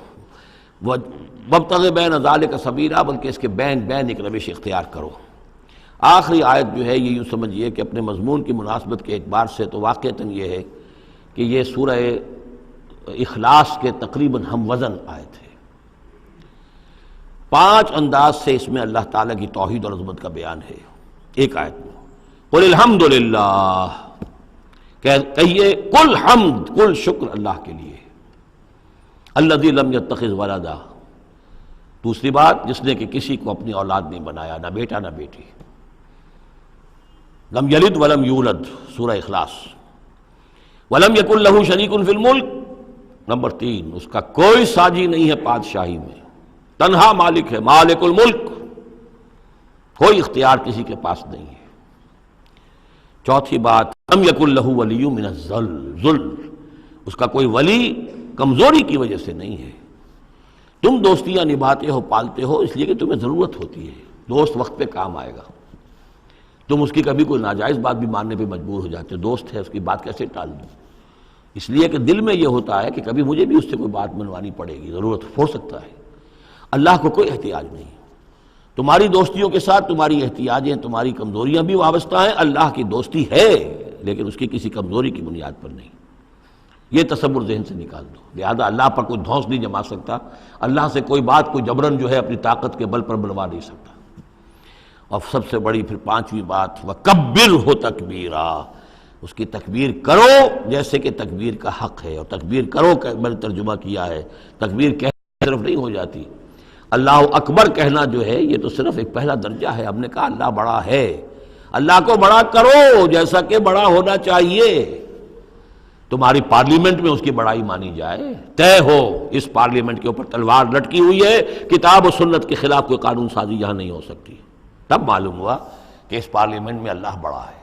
A: وَابْتَغِ بَيْنَ ذَلِكَ سَبِيلًا، بلکہ اس کے بین ایک روش اختیار کرو۔ آخری آیت جو ہے یہ یوں سمجھیے کہ اپنے مضمون کی مناسبت کے اعتبار سے تو واقعتاً یہ ہے کہ یہ سورہ اخلاص کے تقریباً ہم وزن آیت ہے۔ 5 انداز سے اس میں اللہ تعالیٰ کی توحید اور عظمت کا بیان ہے ایک آیت میں۔ قل الحمد للہ، کہیے کل حمد، کل شکر اللہ کے لیے، الذی لم یتخذ ولدا، دوسری بات جس نے کہ کسی کو اپنی اولاد نہیں بنایا، نہ بیٹا نہ بیٹی، لم یلد ولم یولد، سورہ اخلاص۔ ولم یکن لہ شریک فی الملک، نمبر 3 اس کا کوئی ساجی نہیں ہے بادشاہی میں، تنہا مالک ہے، مالک الملک، کوئی اختیار کسی کے پاس نہیں ہے۔ چوتھی بات، لم یکن لہ ولی من الذل، اس کا کوئی ولی کمزوری کی وجہ سے نہیں ہے۔ تم دوستیاں نبھاتے ہو، پالتے ہو اس لیے کہ تمہیں ضرورت ہوتی ہے، دوست وقت پہ کام آئے گا، تم اس کی کبھی کوئی ناجائز بات بھی ماننے پہ مجبور ہو جاتے ہو، دوست ہے اس کی بات کیسے ٹال دوں، اس لیے کہ دل میں یہ ہوتا ہے کہ کبھی مجھے بھی اس سے کوئی بات منوانی پڑے گی، ضرورت ہو سکتا ہے۔ اللہ کو کوئی احتیاج نہیں، تمہاری دوستیوں کے ساتھ تمہاری احتیاجیں، تمہاری کمزوریاں بھی وابستہ ہیں، اللہ کی دوستی ہے لیکن اس کی کسی کمزوری کی بنیاد پر نہیں۔ یہ تصور ذہن سے نکال دو۔ لہذا اللہ پر کوئی دھونس نہیں جما سکتا، اللہ سے کوئی بات کوئی جبرن جو ہے اپنی طاقت کے بل پر بنوا نہیں سکتا۔ اور سب سے بڑی پھر پانچویں بات، وَكَبِّرْهُ تَكْبِيرًا، اس کی تکبیر کرو جیسے کہ تکبیر کا حق ہے۔ اور تکبیر کرو کہ میں نے ترجمہ کیا ہے، تکبیر کہنا صرف نہیں ہو جاتی، اللہ اکبر کہنا جو ہے یہ تو صرف ایک پہلا درجہ ہے۔ ہم نے کہا اللہ بڑا ہے، اللہ کو بڑا کرو جیسا کہ بڑا ہونا چاہیے۔ تمہاری پارلیمنٹ میں اس کی بڑائی مانی جائے، طے ہو اس پارلیمنٹ کے اوپر تلوار لٹکی ہوئی ہے، کتاب و سنت کے خلاف کوئی قانون سازی یہاں نہیں ہو سکتی، تب معلوم ہوا کہ اس پارلیمنٹ میں اللہ بڑا ہے۔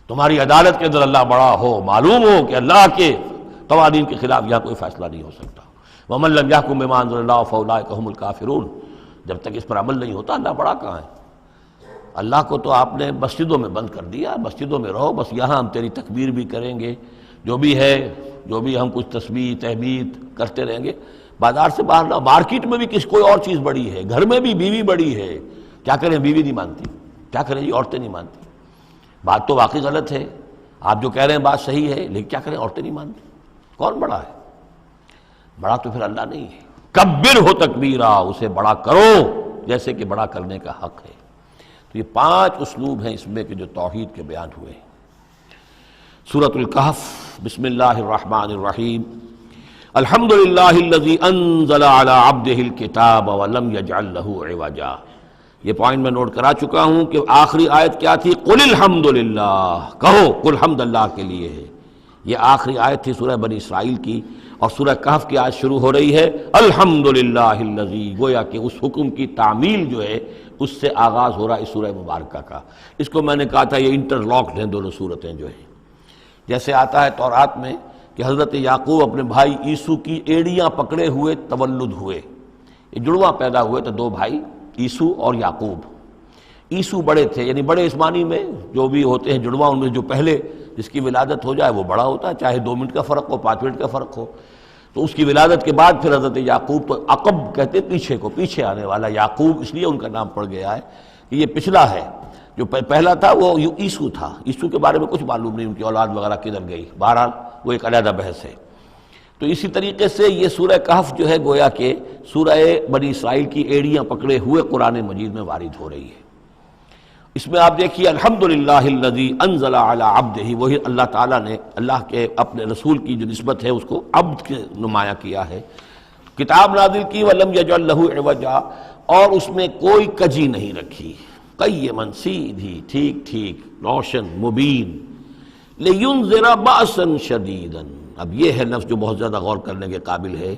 A: تمہاری عدالت کے اندر اللہ بڑا ہو، معلوم ہو کہ اللہ کے قوانین کے خلاف یہاں کوئی فیصلہ نہیں ہو سکتا۔ وَمَن لَّمْ يَحْكُم بِمَا أَنزَلَ اللَّهُ فَأُولَٰئِكَ هُمُ الْكَافِرُونَ، جب تک اس پر عمل نہیں ہوتا اللہ بڑا کہاں ہے؟ اللہ کو تو آپ نے مسجدوں میں بند کر دیا، مسجدوں میں رہو، بس یہاں ہم تیری تکبیر بھی کریں گے، جو بھی ہے، جو بھی ہم کچھ تسبیح تحمید کرتے رہیں گے، بازار سے باہر نہ، مارکیٹ میں بھی کوئی اور چیز بڑی ہے، گھر میں بھی بیوی بڑی ہے، کیا کریں بیوی نہیں مانتی، کیا کریں جی عورتیں نہیں مانتی، بات تو واقعی غلط ہے، آپ جو کہہ رہے ہیں بات صحیح ہے، لیکن کیا کریں عورتیں نہیں مانتی، کون بڑا ہے؟ بڑا تو پھر اللہ نہیں ہے۔ کبر ہو تکبیرا، اسے بڑا کرو جیسے کہ بڑا کرنے کا حق ہے۔ تو یہ پانچ اسلوب ہیں اس میں کہ جو توحید کے بیان ہوئے ہیں۔ سورۃ الکہف، بسم اللہ الرحمن الرحیم، الحمد للہ الذی انزل علی عبدہ الکتاب ولم یجعل لہ عوجا۔ یہ پوائنٹ میں نوٹ کرا چکا ہوں کہ آخری آیت کیا تھی؟ قل الحمد للہ، کہو کل حمد اللہ کے لیے ہے۔ یہ آخری آیت تھی سورہ بنی اسرائیل کی، اور سورہ کہف کی آیت شروع ہو رہی ہے الحمد للہ الذی، گویا کہ اس حکم کی تعمیل جو ہے اس سے آغاز ہو رہا ہے اس سورہ مبارکہ کا۔ اس کو میں نے کہا تھا یہ انٹرلاکڈ ہیں دونوں صورتیں جو ہیں، جیسے آتا ہے تورات میں کہ حضرت یعقوب اپنے بھائی عیسو کی ایڑیاں پکڑے ہوئے تولد ہوئے، یہ جڑواں پیدا ہوئے تو دو بھائی عیسو اور یعقوب۔ عیسو بڑے تھے، یعنی بڑے اس معنی میں جو بھی ہوتے ہیں جڑواں، ان میں جو پہلے جس کی ولادت ہو جائے وہ بڑا ہوتا ہے، چاہے 2 منٹ کا فرق ہو 5 منٹ کا فرق ہو۔ تو اس کی ولادت کے بعد پھر حضرت یعقوب، تو عقب کہتے پیچھے کو، پیچھے آنے والا، یعقوب اس لیے ان کا نام پڑ گیا ہے کہ یہ پچھلا ہے۔ جو پہلا تھا وہ عیسو تھا، عیسو کے بارے میں کچھ معلوم نہیں ان کی اولاد وغیرہ کدھر گئی، بہرحال وہ ایک علیحدہ بحث ہے۔ تو اسی طریقے سے یہ سورہ کہف جو ہے گویا کہ سورہ بنی اسرائیل کی ایڑیاں پکڑے ہوئے قرآن مجید میں وارد ہو رہی ہے۔ اس میں آپ دیکھیے الحمدللہ الذی انزل علی عبدہ، وہی اللہ تعالیٰ نے اللہ کے اپنے رسول کی جو نسبت ہے اس کو عبد کے نمایاں کیا ہے، کتاب نازل کی ولم یجعل لہ عوجا، اور اس میں کوئی کجی نہیں رکھی، قیما، سیدھی، ٹھیک ٹھیک، روشن، مبین، لینذر بأسا شدیدا۔ اب یہ ہے لفظ جو بہت زیادہ غور کرنے کے قابل ہے۔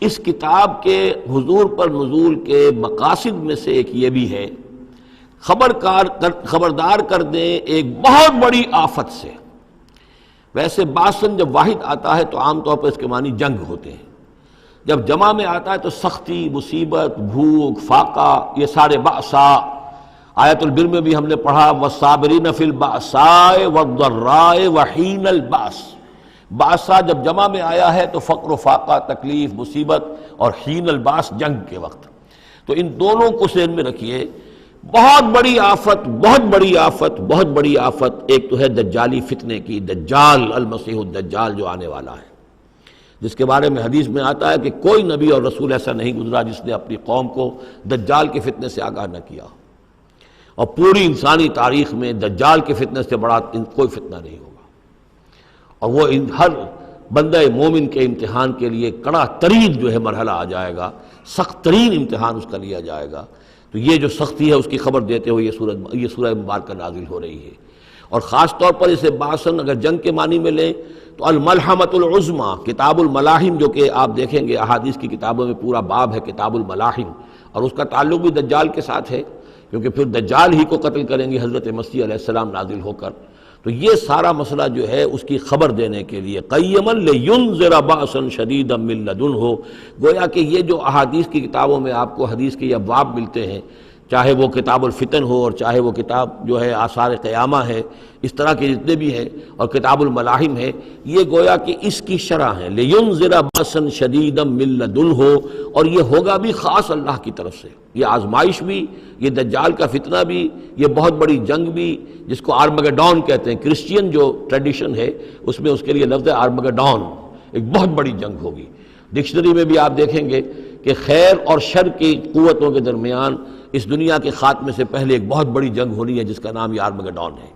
A: اس کتاب کے حضور پر نزول کے مقاصد میں سے ایک یہ بھی ہے خبردار کر دیں ایک بہت بڑی آفت سے۔ ویسے باسن جب واحد آتا ہے تو عام طور پر اس کے معنی جنگ ہوتے ہیں، جب جمع میں آتا ہے تو سختی، مصیبت، بھوک، فاقہ، یہ سارے بأسا۔ آیت البر میں بھی ہم نے پڑھا والصابرین فی البأساء والضراء وحین البأس۔ بأسا جب جمع میں آیا ہے تو فقر و فاقہ، تکلیف، مصیبت، اور حین الباس جنگ کے وقت۔ تو ان دونوں کو ذہن میں رکھیے، بہت بڑی آفت، بہت بڑی آفت، بہت بڑی آفت۔ ایک تو ہے دجالی فتنے کی، دجال، المسیح الدجال جو آنے والا ہے، جس کے بارے میں حدیث میں آتا ہے کہ کوئی نبی اور رسول ایسا نہیں گزرا جس نے اپنی قوم کو دجال کے فتنے سے آگاہ نہ کیا، اور پوری انسانی تاریخ میں دجال کے فتنے سے بڑا کوئی فتنہ نہیں ہوگا، اور وہ ہر بندہ مومن کے امتحان کے لیے کڑا ترین جو ہے مرحلہ آ جائے گا، سخت ترین امتحان اس کا لیا جائے گا۔ تو یہ جو سختی ہے اس کی خبر دیتے ہوئے یہ سورہ مبارکہ نازل ہو رہی ہے۔ اور خاص طور پر اسے باسن اگر جنگ کے معنی میں لیں تو الملحمۃ العظمیٰ، کتاب الملاحم، جو کہ آپ دیکھیں گے احادیث کی کتابوں میں پورا باب ہے کتاب الملاحم، اور اس کا تعلق بھی دجال کے ساتھ ہے، کیونکہ پھر دجال ہی کو قتل کریں گے حضرت مسیح علیہ السلام نازل ہو کر۔ تو یہ سارا مسئلہ جو ہے اس کی خبر دینے کے لیے قیما لینذر بأسا شدیدا من لدنہ، گویا کہ یہ جو احادیث کی کتابوں میں آپ کو حدیث کے ابواب ملتے ہیں چاہے وہ کتاب الفتن ہو اور چاہے وہ کتاب جو ہے آثار قیامہ ہے، اس طرح کے جتنے بھی ہیں، اور کتاب الملاحم ہے، یہ گویا کہ اس کی شرح ہے لِيُنذِرَ بَأْسًا شَدِيدًا مِّن لَّدُنْهُ، اور یہ ہوگا بھی خاص اللہ کی طرف سے، یہ آزمائش بھی، یہ دجال کا فتنہ بھی، یہ بہت بڑی جنگ بھی، جس کو آرمگڈون کہتے ہیں، کرسچین جو ٹریڈیشن ہے اس میں اس کے لیے لفظ ہے آرمگڈون، ایک بہت بڑی جنگ ہوگی۔ ڈکشنری میں بھی آپ دیکھیں گے کہ خیر اور شر کی قوتوں کے درمیان اس دنیا کے خاتمے سے پہلے ایک بہت بڑی جنگ ہونی ہے جس کا نام یہ آرمگڈون ہے۔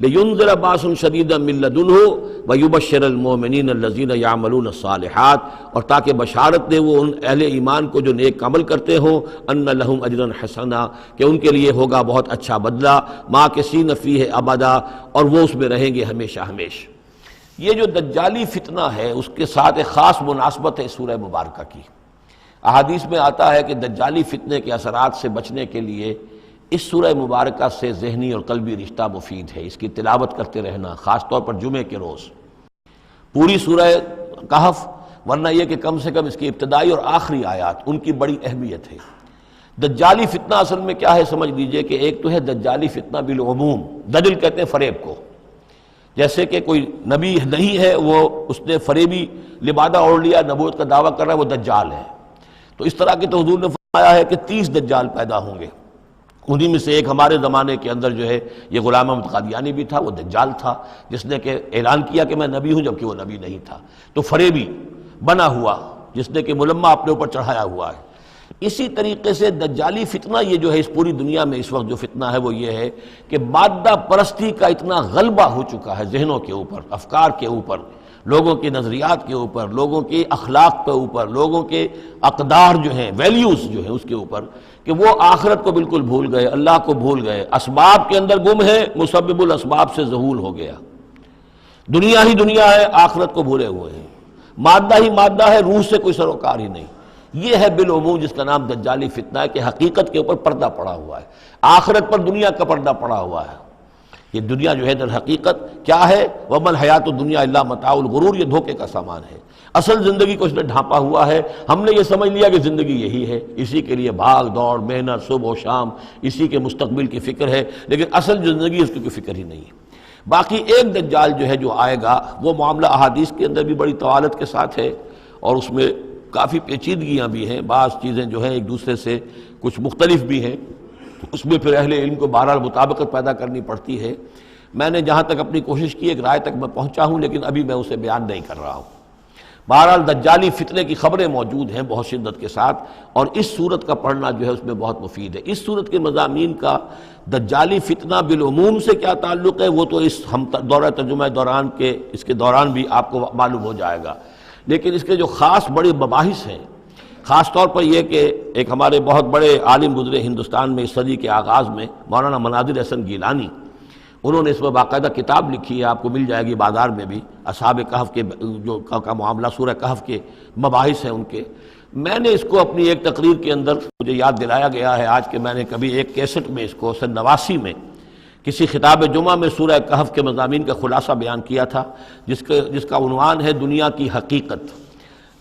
A: لِيُنذِرَ بَأْسًا شَدِيدًا مِّن لَّدُنْهُ وَيُبَشِّرَ الْمُؤْمِنِينَ الَّذِينَ يَعْمَلُونَ الصَّالِحَاتِ، اور تاکہ بشارت دے وہ ان اہل ایمان کو جو نیک عمل کرتے ہوں، أَنَّ لَهُمْ أَجْرًا حَسَنًا، کہ ان کے لیے ہوگا بہت اچھا بدلہ، مَاكِثِينَ فِيهِ أَبَدًا، اور وہ اس میں رہیں گے ہمیشہ ہمیشہ۔ یہ جو دجالی فتنہ ہے اس کے ساتھ ایک خاص مناسبت ہے اس سورہ مبارکہ کی۔ احادیث میں آتا ہے کہ دجالی فتنے کے اثرات سے بچنے کے لیے اس سورہ مبارکہ سے ذہنی اور قلبی رشتہ مفید ہے، اس کی تلاوت کرتے رہنا، خاص طور پر جمعے کے روز پوری سورہ کہف، ورنہ یہ کہ کم سے کم اس کی ابتدائی اور آخری آیات ان کی بڑی اہمیت ہے۔ دجالی فتنہ اصل میں کیا ہے سمجھ لیجئے کہ ایک تو ہے دجالی فتنہ بالعموم، دجل کہتے ہیں فریب کو، جیسے کہ کوئی نبی نہیں ہے، وہ اس نے فریبی لبادہ اوڑھ لیا، نبوت کا دعویٰ کر رہا ہے، وہ دجال ہے۔ تو اس طرح کی تو حضور نے فرمایا ہے کہ 30 دجال پیدا ہوں گے، انہی میں سے ایک ہمارے زمانے کے اندر جو ہے یہ غلام احمد قادیانی بھی تھا، وہ دجال تھا جس نے کہ اعلان کیا کہ میں نبی ہوں جبکہ وہ نبی نہیں تھا، تو فریبی بنا ہوا جس نے کہ ملمہ اپنے اوپر چڑھایا ہوا ہے۔ اسی طریقے سے دجالی فتنہ یہ جو ہے اس پوری دنیا میں اس وقت جو فتنہ ہے وہ یہ ہے کہ مادہ پرستی کا اتنا غلبہ ہو چکا ہے ذہنوں کے اوپر، افکار کے اوپر، لوگوں کے نظریات کے اوپر، لوگوں کے اخلاق کے اوپر، لوگوں کے اقدار جو ہیں، ویلیوز جو ہیں اس کے اوپر، کہ وہ آخرت کو بالکل بھول گئے، اللہ کو بھول گئے، اسباب کے اندر گم ہے، مسبب الاسباب سے ذہول ہو گیا، دنیا ہی دنیا ہے، آخرت کو بھولے ہوئے ہیں، مادہ ہی مادہ ہے، روح سے کوئی سروکار ہی نہیں۔ یہ ہے بالعموم جس کا نام دجالی فتنہ ہے کہ حقیقت کے اوپر پردہ پڑا ہوا ہے، آخرت پر دنیا کا پردہ پڑا ہوا ہے۔ یہ دنیا جو ہے در حقیقت کیا ہے؟ وَمَا الْحَيَاةُ الدُّنْيَا إِلَّا مَتَاعُ الْغُرُورِ، یہ دھوکے کا سامان ہے۔ اصل زندگی کو اس نے ڈھانپا ہوا ہے، ہم نے یہ سمجھ لیا کہ زندگی یہی ہے، اسی کے لیے بھاگ دوڑ، محنت، صبح و شام، اسی کے مستقبل کی فکر ہے، لیکن اصل جو زندگی اس کی کوئی فکر ہی نہیں ہے۔ باقی ایک دجال جو ہے جو آئے گا، وہ معاملہ احادیث کے اندر بھی بڑی طوالت کے ساتھ ہے، اور اس میں کافی پیچیدگیاں بھی ہیں، بعض چیزیں جو ہیں ایک دوسرے سے کچھ مختلف بھی ہیں، اس میں پھر اہل علم کو بہرحال مطابقت پیدا کرنی پڑتی ہے۔ میں نے جہاں تک اپنی کوشش کی ایک رائے تک میں پہنچا ہوں، لیکن ابھی میں اسے بیان نہیں کر رہا ہوں۔ بہرحال دجالی فتنے کی خبریں موجود ہیں بہت شدت کے ساتھ، اور اس صورت کا پڑھنا جو ہے اس میں بہت مفید ہے۔ اس صورت کے مضامین کا دجالی فتنہ بالعموم سے کیا تعلق ہے وہ تو اس ہم دورہ ترجمہ دوران کے اس کے دوران بھی آپ کو معلوم ہو جائے گا، لیکن اس کے جو خاص بڑے مباحث ہیں، خاص طور پر یہ کہ ایک ہمارے بہت بڑے عالم گزرے ہندوستان میں اس صدی کے آغاز میں، مولانا مناظر حسن گیلانی، انہوں نے اس میں باقاعدہ کتاب لکھی ہے، آپ کو مل جائے گی بازار میں بھی، اصحاب کہف کے جو کا معاملہ سورہ کہف کے مباحث ہیں ان کے۔ میں نے اس کو اپنی ایک تقریر کے اندر مجھے یاد دلایا گیا ہے آج کہ میں نے کبھی ایک کیسٹ میں اس کو سن 89 میں کسی خطاب جمعہ میں سورہ کہف کے مضامین کا خلاصہ بیان کیا تھا، جس کا عنوان ہے دنیا کی حقیقت۔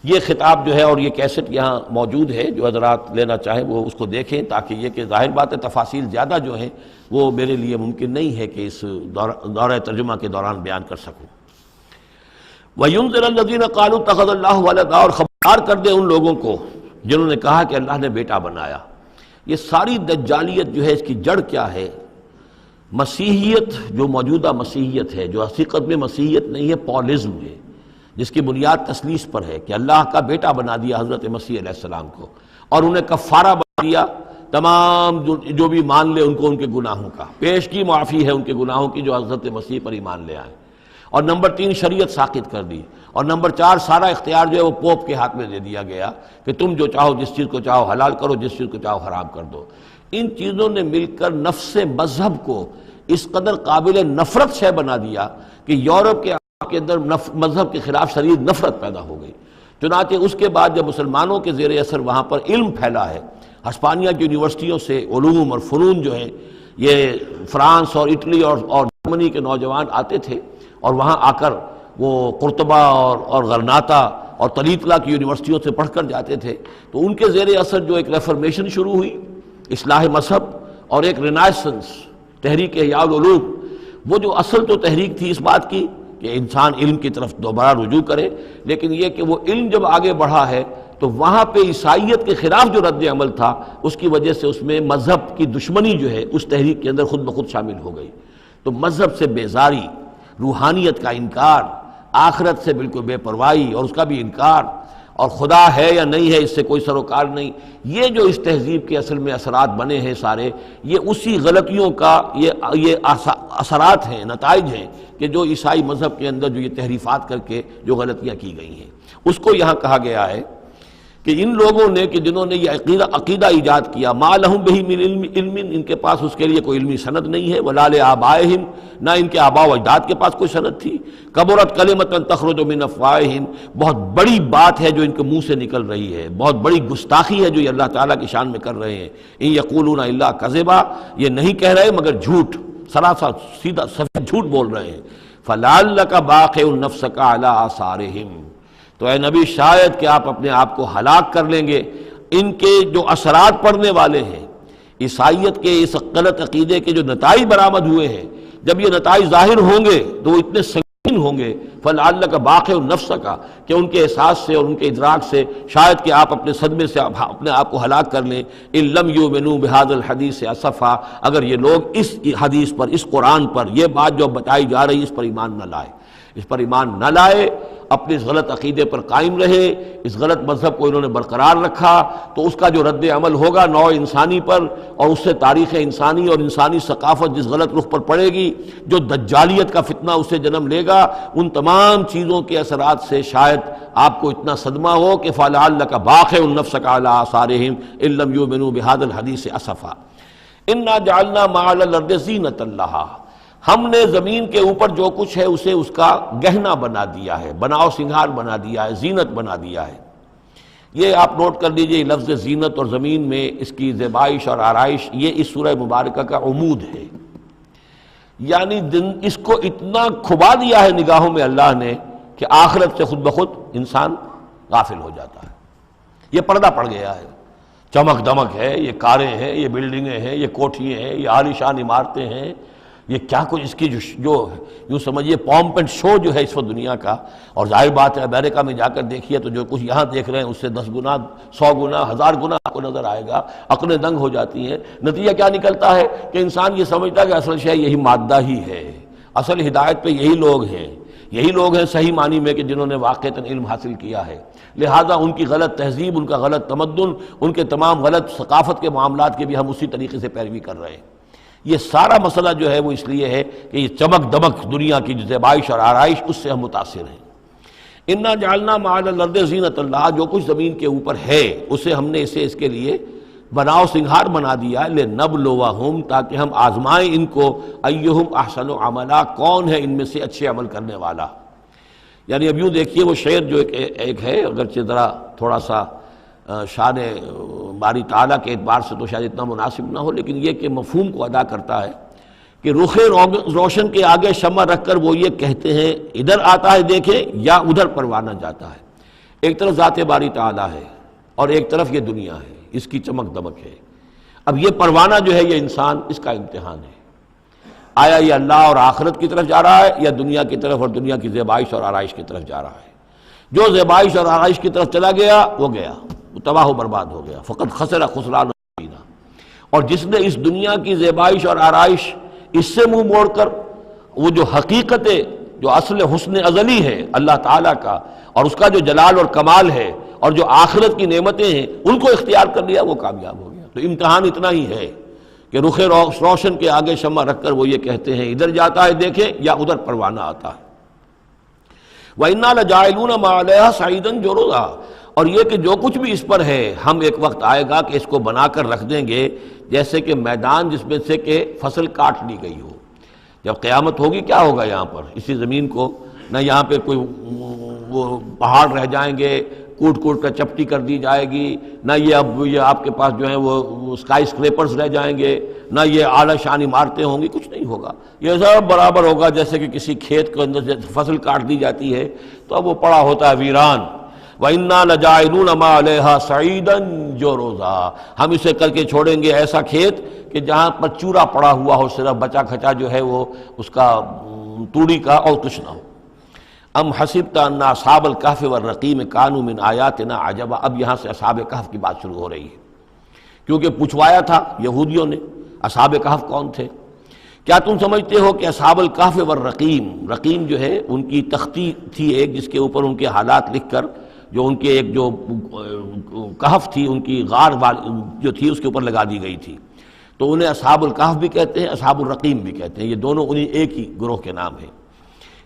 A: یہ خطاب جو ہے اور یہ کیسٹ یہاں موجود ہے، جو حضرات لینا چاہیں وہ اس کو دیکھیں، تاکہ یہ کہ ظاہر بات ہے تفاصیل زیادہ جو ہیں وہ میرے لیے ممکن نہیں ہے کہ اس دورہ ترجمہ کے دوران بیان کر سکوں۔ وَيُنذِرَ الَّذِينَ قَالُوا اتَّخَذَ اللَّهُ وَلَدًا، اور خبردار کر دے ان لوگوں کو جنہوں نے کہا کہ اللہ نے بیٹا بنایا۔ یہ ساری دجالیت جو ہے اس کی جڑ کیا ہے؟ مسیحیت، جو موجودہ مسیحیت ہے، جو حقیقت میں مسیحیت نہیں ہے، پولزم ہے، جس کی بنیاد تثلیث پر ہے کہ اللہ کا بیٹا بنا دیا حضرت مسیح علیہ السلام کو، اور انہیں کفارہ بنا دیا تمام جو بھی مان لے ان کو ان کے گناہوں کا، پیش کی معافی ہے ان کے گناہوں کی جو حضرت مسیح پر ایمان لے آئے، اور نمبر 3 شریعت ساقط کر دی، اور نمبر 4 سارا اختیار جو ہے وہ پوپ کے ہاتھ میں دے دیا گیا کہ تم جو چاہو جس چیز کو چاہو حلال کرو، جس چیز کو چاہو حرام کر دو۔ ان چیزوں نے مل کر نفس مذہب کو اس قدر قابل نفرت شے بنا دیا کہ یورپ کے اندر مذہب کے خلاف شدید نفرت پیدا ہو گئی۔ چنانچہ اس کے بعد جب مسلمانوں کے زیر اثر وہاں پر علم پھیلا ہے، ہسپانیہ کی یونیورسٹیوں سے علوم اور فنون جو ہیں یہ فرانس اور اٹلی اور جرمنی کے نوجوان آتے تھے، اور وہاں آ کر وہ قرطبہ اور غرناطہ اور طلیطلہ کی یونیورسٹیوں سے پڑھ کر جاتے تھے، تو ان کے زیر اثر جو ایک ریفرمیشن شروع ہوئی، اصلاح مذہب اور ایک رینائسنس تحریک احیاء العلوم، وہ جو اصل تو تحریک تھی اس بات کی کہ انسان علم کی طرف دوبارہ رجوع کرے، لیکن یہ کہ وہ علم جب آگے بڑھا ہے تو وہاں پہ عیسائیت کے خلاف جو رد عمل تھا اس کی وجہ سے اس میں مذہب کی دشمنی جو ہے اس تحریک کے اندر خود بخود شامل ہو گئی۔ تو مذہب سے بیزاری، روحانیت کا انکار، آخرت سے بالکل بے پرواہی اور اس کا بھی انکار، اور خدا ہے یا نہیں ہے اس سے کوئی سروکار نہیں، یہ جو اس تہذیب کے اصل میں اثرات بنے ہیں سارے، یہ اسی غلطیوں کا یہ اثرات ہیں، نتائج ہیں کہ جو عیسائی مذہب کے اندر جو یہ تحریفات کر کے جو غلطیاں کی گئی ہیں، اس کو یہاں کہا گیا ہے کہ ان لوگوں نے کہ جنہوں نے یہ عقیدہ ایجاد کیا، ما لہم بہ من علم، ان کے پاس اس کے لیے کوئی علمی سند نہیں ہے، ولا لآبائہم، نہ ان کے آباء و اجداد کے پاس کوئی سند تھی، کبرت کلمۃ تخرج من افواہہم، بہت بڑی بات ہے جو ان کے منہ سے نکل رہی ہے، بہت بڑی گستاخی ہے جو یہ اللہ تعالیٰ کی شان میں کر رہے ہیں، ان یقولون الا کذبا، یہ نہیں کہہ رہے مگر جھوٹ، سراسر سیدھا سفید جھوٹ بول رہے ہیں، فلعلک باخع نفسک علی آثارہم، تو اے نبی شاید کہ آپ اپنے آپ کو ہلاک کر لیں گے ان کے جو اثرات پڑنے والے ہیں، عیسائیت کے اس غلط عقیدے کے جو نتائج برآمد ہوئے ہیں، جب یہ نتائج ظاہر ہوں گے تو وہ اتنے سنگین ہوں گے، فلعلک باخع نفسک، کہ ان کے احساس سے اور ان کے ادراک سے شاید کہ آپ اپنے صدمے سے اپنے آپ کو ہلاک کر لیں، ان لم یؤمنوا بہذا الحدیث اسفا، اگر یہ لوگ اس حدیث پر، اس قرآن پر، یہ بات جو بتائی جا رہی ہے اس پر ایمان نہ لائے، اس پر ایمان نہ لائے، اپنے اس غلط عقیدے پر قائم رہے، اس غلط مذہب کو انہوں نے برقرار رکھا، تو اس کا جو رد عمل ہوگا نوع انسانی پر، اور اس سے تاریخ انسانی اور انسانی ثقافت جس غلط رخ پر پڑے گی، جو دجالیت کا فتنہ اسے جنم لے گا، ان تمام چیزوں کے اثرات سے شاید آپ کو اتنا صدمہ ہو کہ فلعلک باخع نفسک علی آثارہم ان لم یؤمنوا بہذا الحدیث اسفا، انا جعلنا ما علی الارض زینۃ لہا، ہم نے زمین کے اوپر جو کچھ ہے اسے اس کا گہنا بنا دیا ہے، بناؤ سنگھار بنا دیا ہے، زینت بنا دیا ہے۔ یہ آپ نوٹ کر لیجئے، لفظ زینت اور زمین میں اس کی زیبائش اور آرائش، یہ اس سورہ مبارکہ کا عمود ہے، یعنی اس کو اتنا کھبا دیا ہے نگاہوں میں اللہ نے کہ آخرت سے خود بخود انسان غافل ہو جاتا ہے، یہ پردہ پڑ گیا ہے، چمک دمک ہے، یہ کاریں ہیں، یہ بلڈنگیں ہیں، یہ کوٹھیاں ہیں، یہ عالیشان عمارتیں ہیں، یہ کیا کچھ اس کی جو یوں سمجھیے پومپ اینڈ شو جو ہے اس وقت دنیا کا، اور ظاہر بات ہے امریکہ میں جا کر دیکھیے تو جو کچھ یہاں دیکھ رہے ہیں اس سے 10 گنا 100 گنا 1000 گنا آپ کو نظر آئے گا، عقلیں دنگ ہو جاتی ہیں۔ نتیجہ کیا نکلتا ہے کہ انسان یہ سمجھتا ہے کہ اصل شے یہی مادہ ہی ہے، اصل ہدایت پہ یہی لوگ ہیں، یہی لوگ ہیں صحیح معنی میں کہ جنہوں نے واقعتاً علم حاصل کیا ہے، لہٰذا ان کی غلط تہذیب، ان کا غلط تمدن، ان کے تمام غلط ثقافت کے معاملات کے بھی ہم اسی طریقے سے پیروی کر رہے ہیں۔ یہ سارا مسئلہ جو ہے وہ اس لیے ہے کہ یہ چمک دمک دنیا کی زیبائش اور آرائش اس سے ہم متاثر ہیں۔ انا جعلنا ما علی الارض زینۃ اللہ، جو کچھ زمین کے اوپر ہے اسے ہم نے اس کے لیے بناؤ سنگھار بنا دیا ہے، لنبلوہم، تاکہ ہم آزمائیں ان کو، ایہم احسن عملا، کون ہے ان میں سے اچھے عمل کرنے والا۔ یعنی اب یوں دیکھیے وہ شعر جو ایک ہے، اگرچہ ذرا تھوڑا سا شان باری تعالیٰ کے اعتبار سے تو شاید اتنا مناسب نہ ہو، لیکن یہ کہ مفہوم کو ادا کرتا ہے کہ رخ روشن کے آگے شمع رکھ کر وہ یہ کہتے ہیں ادھر آتا ہے دیکھیں یا ادھر پروانہ جاتا ہے، ایک طرف ذات باری تعالیٰ ہے اور ایک طرف یہ دنیا ہے، اس کی چمک دمک ہے۔ اب یہ پروانہ جو ہے یہ انسان، اس کا امتحان ہے، آیا یہ اللہ اور آخرت کی طرف جا رہا ہے یا دنیا کی طرف اور دنیا کی زیبائش اور آرائش کی طرف جا رہا ہے۔ جو زیبائش اور آرائش کی طرف چلا گیا وہ گیا، وہ تباہ و برباد ہو گیا، فقط خسر خسران مبینا۔ اور جس نے اس دنیا کی زیبائش اور آرائش اس سے منہ موڑ کر وہ جو حقیقت جو اصل حسن ازلی ہے اللہ تعالیٰ کا اور اس کا جو جلال اور کمال ہے اور جو آخرت کی نعمتیں ہیں ان کو اختیار کر لیا، وہ کامیاب ہو گیا۔ تو امتحان اتنا ہی ہے کہ رخ روشن کے آگے شمع رکھ کر وہ یہ کہتے ہیں ادھر جاتا ہے دیکھیں یا ادھر پروانہ آتا ہے۔ وَإِنَّا لَجَاعِلُونَ مَا عَلَيْهَا صَعِيدًا جُرُزًا، اور یہ کہ جو کچھ بھی اس پر ہے ہم ایک وقت آئے گا کہ اس کو بنا کر رکھ دیں گے جیسے کہ میدان جس میں سے کہ فصل کاٹ لی گئی ہو۔ جب قیامت ہوگی کیا ہوگا یہاں پر اسی زمین کو، نہ یہاں پہ کوئی وہ پہاڑ رہ جائیں گے کوٹ کوٹ کر چپٹی کر دی جائے گی، نہ یہ آپ کے پاس جو ہیں وہ اسکائی اسکریپرز رہ جائیں گے، نہ یہ اعلیٰ شان عمارتیں ہوں گی، کچھ نہیں ہوگا، یہ سب برابر ہوگا۔ جیسے کہ کسی کھیت کے اندر سے فصل کاٹ دی جاتی ہے تو اب وہ پڑا ہوتا ہے ویران، وَإِنَّا لَجَاعِلُونَ مَا عَلَيْهَا صَعِيدًا جُرُزًا، ہم اسے کر کے چھوڑیں گے ایسا کھیت کہ جہاں پر چورا پڑا ہوا ہو، صرف بچا کھچا جو ہے وہ اس کا توڑی کا اور کچھ نہ ہو۔ ام حسبت ان اصحاب الکہف والرقیم کانوا من آیاتنا عجبا، اب یہاں سے اصحاب کہف کی بات شروع ہو رہی ہے، کیونکہ پوچھوایا تھا یہودیوں نے اصحاب کہف کون تھے۔ کیا تم سمجھتے ہو کہ اصحاب الکہف والرقیم، رقیم جو ہے ان کی تختی تھی ایک جس کے اوپر ان کے حالات لکھ کر، جو ان کے ایک جو کہف تھی ان کی غار جو تھی اس کے اوپر لگا دی گئی تھی، تو انہیں اصحاب الکہف بھی کہتے ہیں، اصحاب الرقیم بھی کہتے ہیں، یہ دونوں انہیں ایک ہی گروہ کے نام ہیں۔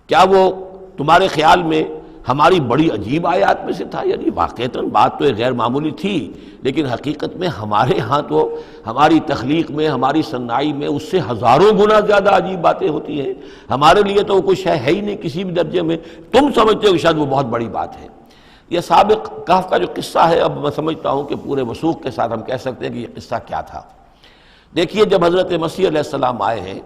A: کیا وہ تمہارے خیال میں ہماری بڑی عجیب آیات میں سے تھا؟ یعنی واقعتاً بات تو غیر معمولی تھی، لیکن حقیقت میں ہمارے ہاں تو ہماری تخلیق میں، ہماری صنائی میں اس سے ہزاروں گنا زیادہ عجیب باتیں ہوتی ہیں، ہمارے لیے تو وہ کچھ ہے ہی نہیں کسی بھی درجے میں، تم سمجھتے ہو کہ شاید وہ بہت بڑی بات ہے۔ یہ سابق کہف کا جو قصہ ہے، اب میں سمجھتا ہوں کہ پورے وثوق کے ساتھ ہم کہہ سکتے ہیں کہ یہ قصہ کیا تھا۔ دیکھیے جب حضرت مسیح علیہ السلام آئے ہیں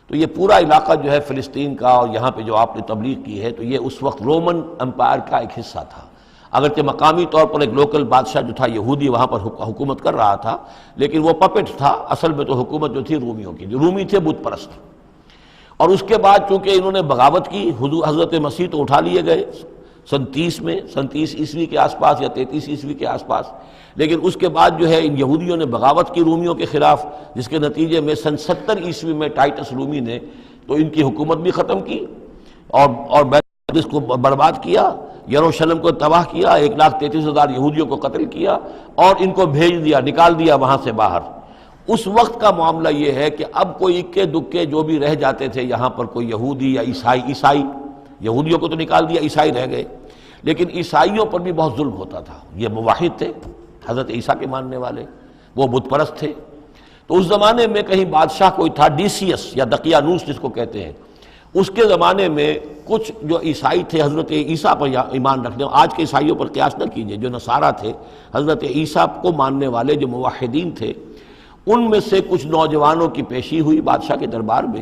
A: تو یہ پورا علاقہ جو ہے فلسطین کا اور یہاں پہ جو آپ نے تبلیغ کی ہے، تو یہ اس وقت رومن امپائر کا ایک حصہ تھا، اگرچہ مقامی طور پر ایک لوکل بادشاہ جو تھا یہودی وہاں پر حکومت کر رہا تھا، لیکن وہ پپٹ تھا، اصل میں تو حکومت جو تھی رومیوں کی، جو رومی تھے بت پرست۔ اور اس کے بعد چونکہ انہوں نے بغاوت کی، حضرت مسیح تو اٹھا لیے گئے سن 30 عیسوی کے آس پاس یا 33 عیسوی کے آس پاس، لیکن اس کے بعد جو ہے ان یہودیوں نے بغاوت کی رومیوں کے خلاف، جس کے نتیجے میں سن 70 عیسوی میں ٹائٹس رومی نے تو ان کی حکومت بھی ختم کی اور بیت المقدس کو برباد کیا، یروشلم کو تباہ کیا، 1,33,000 یہودیوں کو قتل کیا اور ان کو بھیج دیا، نکال دیا وہاں سے باہر۔ اس وقت کا معاملہ یہ ہے کہ اب کوئی اکے دکے جو بھی رہ جاتے تھے یہاں پر، کوئی یہودی یا عیسائی، یہودیوں کو تو نکال دیا، عیسائی رہ گئے، لیکن عیسائیوں پر بھی بہت ظلم ہوتا تھا۔ یہ موحد تھے، حضرت عیسیٰ کے ماننے والے، وہ بت پرست تھے۔ تو اس زمانے میں کہیں بادشاہ کوئی تھا ڈیسیس یا دقیانوس جس کو کہتے ہیں، اس کے زمانے میں کچھ جو عیسائی تھے حضرت عیسیٰ پر ایمان رکھنے، آج کے عیسائیوں پر قیاس نہ کیجئے، جو نصارہ تھے حضرت عیسیٰ کو ماننے والے جو موحدین تھے، ان میں سے کچھ نوجوانوں کی پیشی ہوئی بادشاہ کے دربار میں۔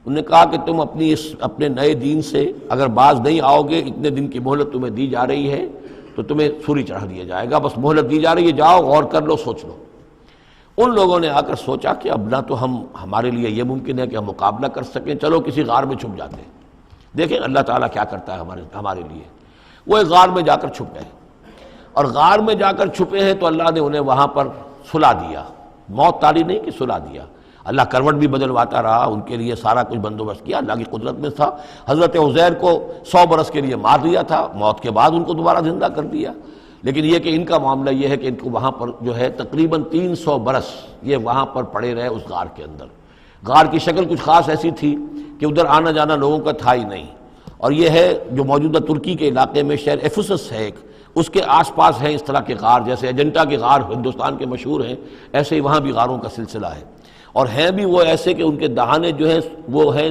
A: انہوں نے کہا کہ تم اپنے نئے دین سے اگر باز نہیں آؤ گے، اتنے دن کی مہلت تمہیں دی جا رہی ہے تو تمہیں سولی چڑھا دیا جائے گا، بس مہلت دی جا رہی ہے، جاؤ غور کر لو، سوچ لو۔ ان لوگوں نے آ کر سوچا کہ اب نہ تو ہمارے لیے یہ ممکن ہے کہ ہم مقابلہ کر سکیں، چلو کسی غار میں چھپ جاتے ہیں، دیکھیں اللہ تعالیٰ کیا کرتا ہے ہمارے لیے۔ وہ ایک غار میں جا کر چھپ گئے، اور غار میں جا کر چھپے ہیں تو اللہ نے انہیں وہاں پر سلا دیا، موت تاری نہیں کہ سلا دیا۔ اللہ کروٹ بھی بدلواتا رہا، ان کے لیے سارا کچھ بندوبست کیا، اللہ کی قدرت میں تھا۔ حضرت عزیر کو 100 برس کے لیے مار دیا تھا، موت کے بعد ان کو دوبارہ زندہ کر دیا۔ لیکن یہ کہ ان کا معاملہ یہ ہے کہ ان کو وہاں پر جو ہے تقریباً 300 برس یہ وہاں پر پڑے رہے اس غار کے اندر۔ غار کی شکل کچھ خاص ایسی تھی کہ ادھر آنا جانا لوگوں کا تھا ہی نہیں، اور یہ ہے جو موجودہ ترکی کے علاقے میں شہر ایفسس ہے ایک، اس کے آس پاس ہیں اس طرح کے غار، جیسے اجنٹا کے غار ہندوستان کے مشہور ہیں، ایسے ہی وہاں بھی غاروں کا سلسلہ ہے، اور ہیں بھی وہ ایسے کہ ان کے دہانے جو ہیں وہ ہیں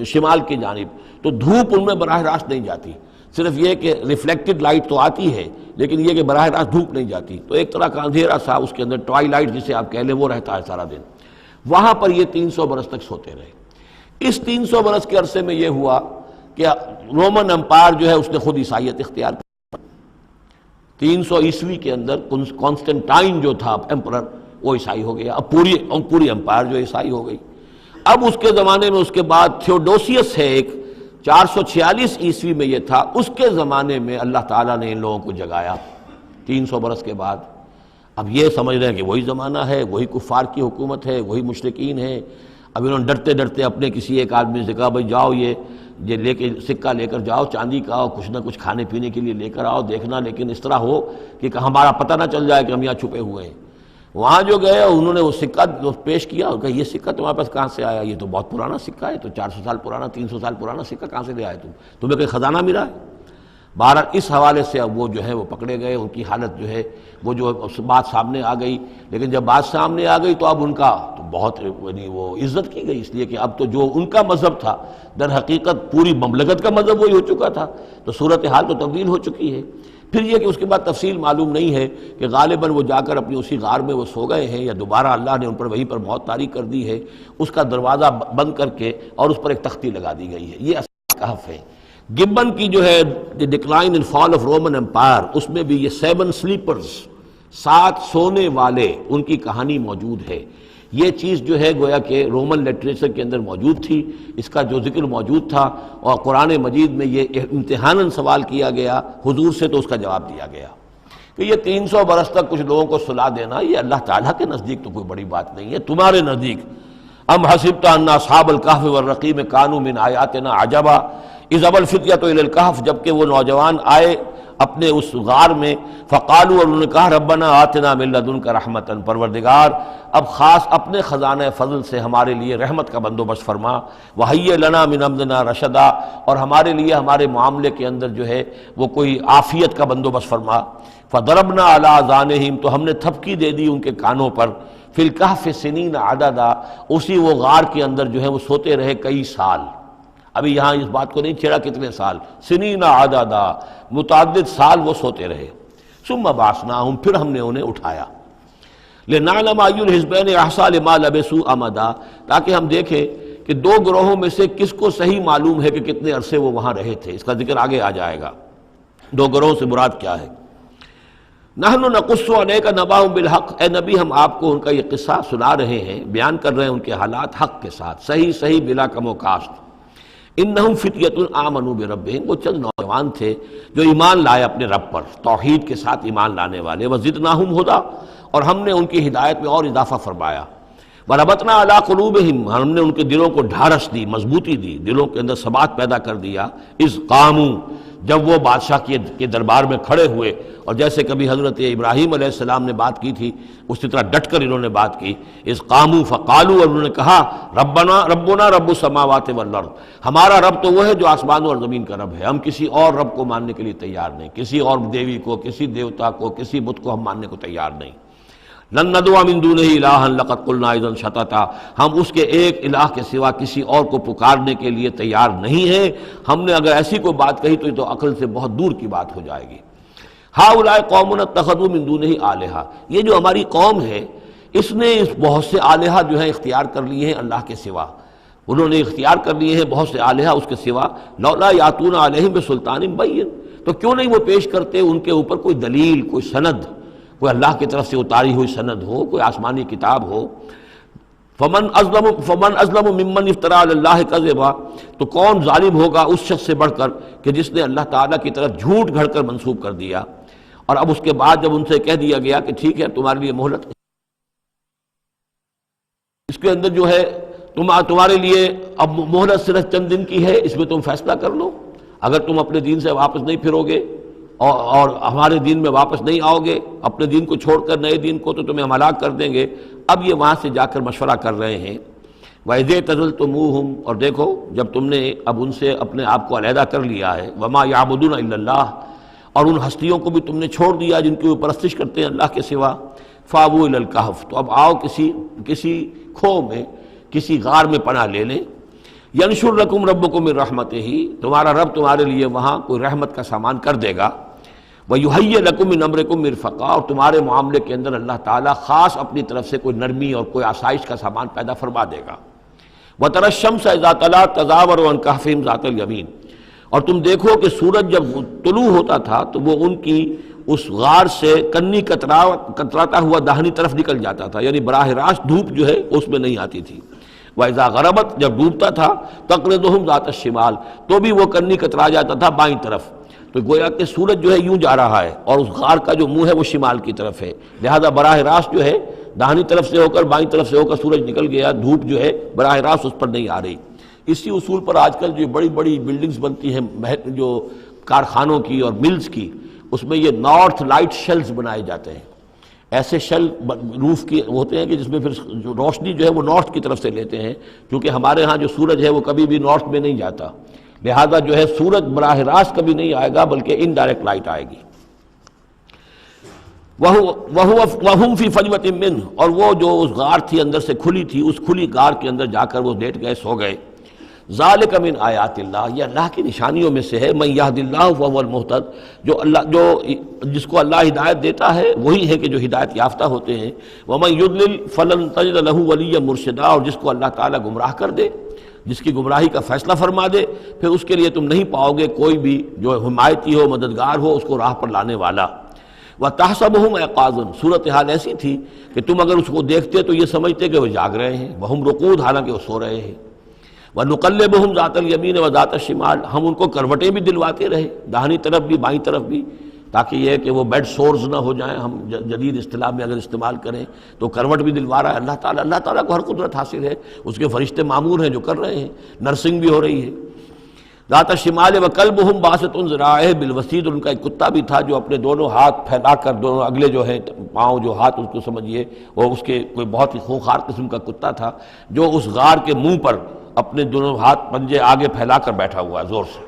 A: شمال کی جانب، تو دھوپ ان میں براہ راست نہیں جاتی، صرف یہ کہ ریفلیکٹڈ لائٹ تو آتی ہے لیکن یہ کہ براہ راست دھوپ نہیں جاتی، تو ایک طرح کا اندھیرا سا اس کے اندر ٹوائی لائٹ جسے آپ کہہ لیں وہ رہتا ہے سارا دن۔ وہاں پر یہ 300 برس تک سوتے رہے۔ اس 300 برس کے عرصے میں یہ ہوا کہ رومن امپائر جو ہے اس نے خود عیسائیت اختیار کی۔ 300 عیسوی کے اندر کانسٹنٹائن جو تھا ایمپرر وہ عیسائی ہو گیا، اب پوری امپائر جو عیسائی ہو گئی۔ اب اس کے زمانے میں اس کے بعد تھیوڈوسیس ہے ایک، 446 عیسوی میں یہ تھا، اس کے زمانے میں اللہ تعالیٰ نے ان لوگوں کو جگایا 300 برس کے بعد۔ اب یہ سمجھ رہے ہیں کہ وہی زمانہ ہے، وہی کفار کی حکومت ہے، وہی مشرکین ہیں۔ اب انہوں نے ڈرتے ڈرتے اپنے کسی ایک آدمی سے کہا بھائی جاؤ یہ لے کے سکہ لے کر جاؤ چاندی کا، اور کچھ نہ کچھ کھانے پینے کے لیے لے کر آؤ، دیکھنا لیکن اس طرح ہو کہ ہمارا پتہ نہ چل جائے کہ ہم یہاں چھپے ہوئے ہیں۔ وہاں جو گئے انہوں نے وہ سکہ پیش کیا اور کہا یہ سکہ تمہارے پاس کہاں سے آیا؟ یہ تو بہت پرانا سکہ ہے، تو 400 سال پرانا، 300 سال پرانا سکہ کہاں سے لے آئے تمہیں کوئی خزانہ ملا ہے؟ بہرحال اس حوالے سے اب وہ جو ہے وہ پکڑے گئے، ان کی حالت جو ہے وہ جو بات سامنے آ گئی، لیکن جب بات سامنے آ گئی تو اب ان کا تو بہت یعنی وہ عزت کی گئی، اس لیے کہ اب تو جو ان کا مذہب تھا در حقیقت پوری مملکت کا مذہب وہی ہو چکا تھا، تو صورتحال تو تبدیل ہو چکی ہے۔ پھر یہ کہ اس کے بعد تفصیل معلوم نہیں ہے کہ غالباً وہ جا کر اپنی اسی غار میں وہ سو گئے ہیں یا دوبارہ اللہ نے ان پر وہیں پر موت طاری کر دی ہے، اس کا دروازہ بند کر کے اور اس پر ایک تختی لگا دی گئی ہے۔ یہ اصل کہف ہے۔ گبن کی جو ہے decline and fall of Roman empire, اس میں بھی یہ 7 سلیپرز، 7 سونے والے، ان کی کہانی موجود ہے۔ یہ چیز جو ہے گویا کہ رومن لٹریچر کے اندر موجود تھی، اس کا جو ذکر موجود تھا، اور قرآن مجید میں یہ امتحاناً سوال کیا گیا حضور سے، تو اس کا جواب دیا گیا کہ یہ 300 برس تک کچھ لوگوں کو سلا دینا، یہ اللہ تعالیٰ کے نزدیک تو کوئی بڑی بات نہیں ہے، تمہارے نزدیک ام حسبت ان اصحاب الکہف والرقیم کانوا من آیاتنا عجبا اذ ابى الفتية الى الکہف، جبکہ وہ نوجوان آئے اپنے اس غار میں، فقالوا، اور انہوں نے کہا ربنا آتنا من لدنک رحمتا، پروردگار اب خاص اپنے خزانہ فضل سے ہمارے لیے رحمت کا بندوبست فرما، وہیئ لنا من امرنا رشدا، اور ہمارے لیے ہمارے معاملے کے اندر جو ہے وہ کوئی عافیت کا بندوبست فرما، فضربنا علی آذانہم، تو ہم نے تھپکی دے دی ان کے کانوں پر، فی الکہف سنین عددا، اسی وہ غار کے اندر جو ہے وہ سوتے رہے کئی سال۔ ابھی یہاں اس بات کو نہیں چھیڑا کتنے سال، سنین عددا، متعدد سال وہ سوتے رہے۔ ثم بعثناہم، پھر ہم نے انہیں اٹھایا، لنعلم ای الحزبین احصیٰ لما لبثوا امدا، تاکہ ہم دیکھیں کہ 2 گروہوں میں سے کس کو صحیح معلوم ہے کہ کتنے عرصے وہ وہاں رہے تھے۔ اس کا ذکر آگے آ جائے گا، 2 گروہوں سے مراد کیا ہے۔ نحن نقص علیک نبأہم بالحق، اے نبی ہم آپ کو ان کا یہ قصہ سنا رہے ہیں، بیان کر رہے ہیں ان کے حالات حق کے ساتھ، صحیح بلا کم و کاسٹ۔ انہم فتیۃ آمنوا بربہم، وہ چند نوجوان تھے جو ایمان لائے اپنے رب پر، توحید کے ساتھ ایمان لانے والے، وزدناہم ہدی، اور ہم نے ان کی ہدایت میں اور اضافہ فرمایا، وربطنا علی قلوبہم، ہم نے ان کے دلوں کو ڈھارس دی، مضبوطی دی، دلوں کے اندر ثبات پیدا کر دیا، اذ قاموا، جب وہ بادشاہ کے دربار میں کھڑے ہوئے، اور جیسے کبھی حضرت ابراہیم علیہ السلام نے بات کی تھی اسی طرح ڈٹ کر انہوں نے بات کی، اذ قاموا فقالوا، اور انہوں نے کہا ربنا رب السماوات والارض، ہمارا رب تو وہ ہے جو آسمانوں اور زمین کا رب ہے، ہم کسی اور رب کو ماننے کے لیے تیار نہیں، کسی اور دیوی کو، کسی دیوتا کو، کسی بت کو ہم ماننے کو تیار نہیں۔ لن ندعو من دونہ الہا لقد قلنا اذا شططا، ہم اس کے ایک الہ کے سوا کسی اور کو پکارنے کے لیے تیار نہیں ہیں، ہم نے اگر ایسی کوئی بات کہی تو یہ تو عقل سے بہت دور کی بات ہو جائے گی۔ ہؤلاء قوم اتخذوا من دونہ آلہہ، یہ جو ہماری قوم ہے اس نے بہت سے آلہہ جو ہیں اختیار کر لیے ہیں اللہ کے سوا، انہوں نے اختیار کر لیے ہیں بہت سے آلہہ اس کے سوا، لولا یاتون علیہم بسلطان بین، تو کیوں نہیں وہ پیش کرتے ان کے اوپر کوئی دلیل، کوئی سند، کوئی اللہ کی طرف سے اتاری ہوئی سند ہو، کوئی آسمانی کتاب ہو۔ فمن ازلم ممن افتری علی اللہ کذبا، تو کون ظالم ہوگا اس شخص سے بڑھ کر کہ جس نے اللہ تعالیٰ کی طرف جھوٹ گھڑ کر منسوب کر دیا۔ اور اب اس کے بعد جب ان سے کہہ دیا گیا کہ ٹھیک ہے تمہارے لیے مہلت، اس کے اندر جو ہے تمہارے لیے اب مہلت صرف چند دن کی ہے، اس میں تم فیصلہ کر لو، اگر تم اپنے دین سے واپس نہیں پھرو گے اور ہمارے دین میں واپس نہیں آؤ گے، اپنے دین کو چھوڑ کر نئے دین کو، تو تمہیں ہم ہلاک کر دیں گے۔ اب یہ وہاں سے جا کر مشورہ کر رہے ہیں، وَإِذْ اعْتَزَلْتُمُوهُمْ، اور دیکھو جب تم نے اب ان سے اپنے آپ کو علیحدہ کر لیا ہے، وَمَا يَعْبُدُونَ إِلَّا اللَّهِ، اور ان ہستیوں کو بھی تم نے چھوڑ دیا جن کی وہ پرستش کرتے ہیں اللہ کے سوا، فَآوُوا إِلَى الْكَهْفِ، تو اب آؤ کسی کھو میں، کسی غار میں پناہ لے لیں، يَنشُرْ لَكُمْ رَبُّكُم مِّن رَحْمَتِهِ، تمہارا رب تمہارے لیے وہاں کوئی رحمت کا سامان کر دے گا، وَيُحَيِّ لَكُم مِّنْ أَمْرِكُم مِّرْفَقًا، اور تمہارے معاملے کے اندر اللہ تعالیٰ خاص اپنی طرف سے کوئی نرمی اور کوئی آسائش کا سامان پیدا فرما دے گا۔ وَتَرَى الشَّمْسَ إِذَا طَلَعَت تَزَاوَرُ عَنْ كَهْفِهِمْ ذَاتَ الْيَمِينِ، اور تم دیکھو کہ سورج جب طلوع ہوتا تھا تو وہ ان کی اس غار سے کنی کتراتا ہوا داہنی طرف نکل جاتا تھا، یعنی براہ راست دھوپ جو ہے اس میں نہیں آتی تھی۔ وَإِذَا غَرَبَتْ، جب ڈوبتا تھا، تَقْرِضُهُمْ ذَاتَ الشِّمَالِ، تو بھی وہ کنی کترا جاتا تھا بائیں طرف، تو گویا کہ سورج جو ہے یوں جا رہا ہے اور اس غار کا جو منہ ہے وہ شمال کی طرف ہے، لہذا براہ راست جو ہے داہنی طرف سے ہو کر بائیں طرف سے ہو کر سورج نکل گیا، دھوپ جو ہے براہ راست اس پر نہیں آ رہی۔ اسی اصول پر آج کل جو بڑی بڑی بلڈنگز بنتی ہیں جو کارخانوں کی اور ملز کی، اس میں یہ نارتھ لائٹ شیلز بنائے جاتے ہیں، ایسے شیل روف کی ہوتے ہیں کہ جس میں پھر جو روشنی جو ہے وہ نارتھ کی طرف سے لیتے ہیں، کیونکہ ہمارے ہاں جو سورج ہے وہ کبھی بھی نارتھ میں نہیں جاتا، لہذا جو ہے سورج براہ راست کبھی نہیں آئے گا بلکہ انڈائریکٹ لائٹ آئے گی۔ وَهُمْ فِي فَجْوَةٍ مِّنْهُ، اور وہ جو اس غار تھی اندر سے کھلی تھی، اس کھلی غار کے اندر جا کر وہ لیٹ گئے، سو گئے۔ ذالک من آیات اللہ، یہ اللہ کی نشانیوں میں سے ہے، من یہد اللہ فہو المہتد، جو جس کو اللہ ہدایت دیتا ہے وہی ہے کہ جو ہدایت یافتہ ہوتے ہیں، ومن یضلل فلن تجد لہ ولیا مرشدا، اور جس کو اللہ تعالیٰ گمراہ کر دے، جس کی گمراہی کا فیصلہ فرما دے، پھر اس کے لیے تم نہیں پاؤ گے کوئی بھی جو حمایتی ہو، مددگار ہو، اس کو راہ پر لانے والا۔ وَتَحْسَبُهُمْ أَيْقَاظًا، صورتحال ایسی تھی کہ تم اگر اس کو دیکھتے تو یہ سمجھتے کہ وہ جاگ رہے ہیں، وَهُمْ رُقُودٌ، حالانکہ وہ سو رہے ہیں۔ وَنُقَلِّبُهُمْ ذَاتَ الْيَمِينِ وَذَاتَ الشِّمَالِ، ہم ان کو کروٹیں بھی دلواتے رہے، داہنی طرف بھی بائیں طرف بھی، تاکہ یہ کہ وہ بیڈ سورز نہ ہو جائیں، ہم جدید اصطلاح میں اگر استعمال کریں تو کروٹ بھی دلوا رہا ہے اللہ تعالیٰ۔ اللہ تعالیٰ کو ہر قدرت حاصل ہے، اس کے فرشتے معمور ہیں جو کر رہے ہیں، نرسنگ بھی ہو رہی ہے۔ ذات الشمال وکلبہم باسط ذراعہ بالوسید، ان کا ایک کتا بھی تھا جو اپنے دونوں ہاتھ پھیلا کر، دونوں اگلے جو ہے پاؤں جو ہاتھ اس کو سمجھیے، وہ اس کے کوئی بہت ہی خونخوار قسم کا کتا تھا جو اس غار کے منہ پر اپنے دونوں ہاتھ پنجے آگے پھیلا کر بیٹھا ہوا ہے زور سے۔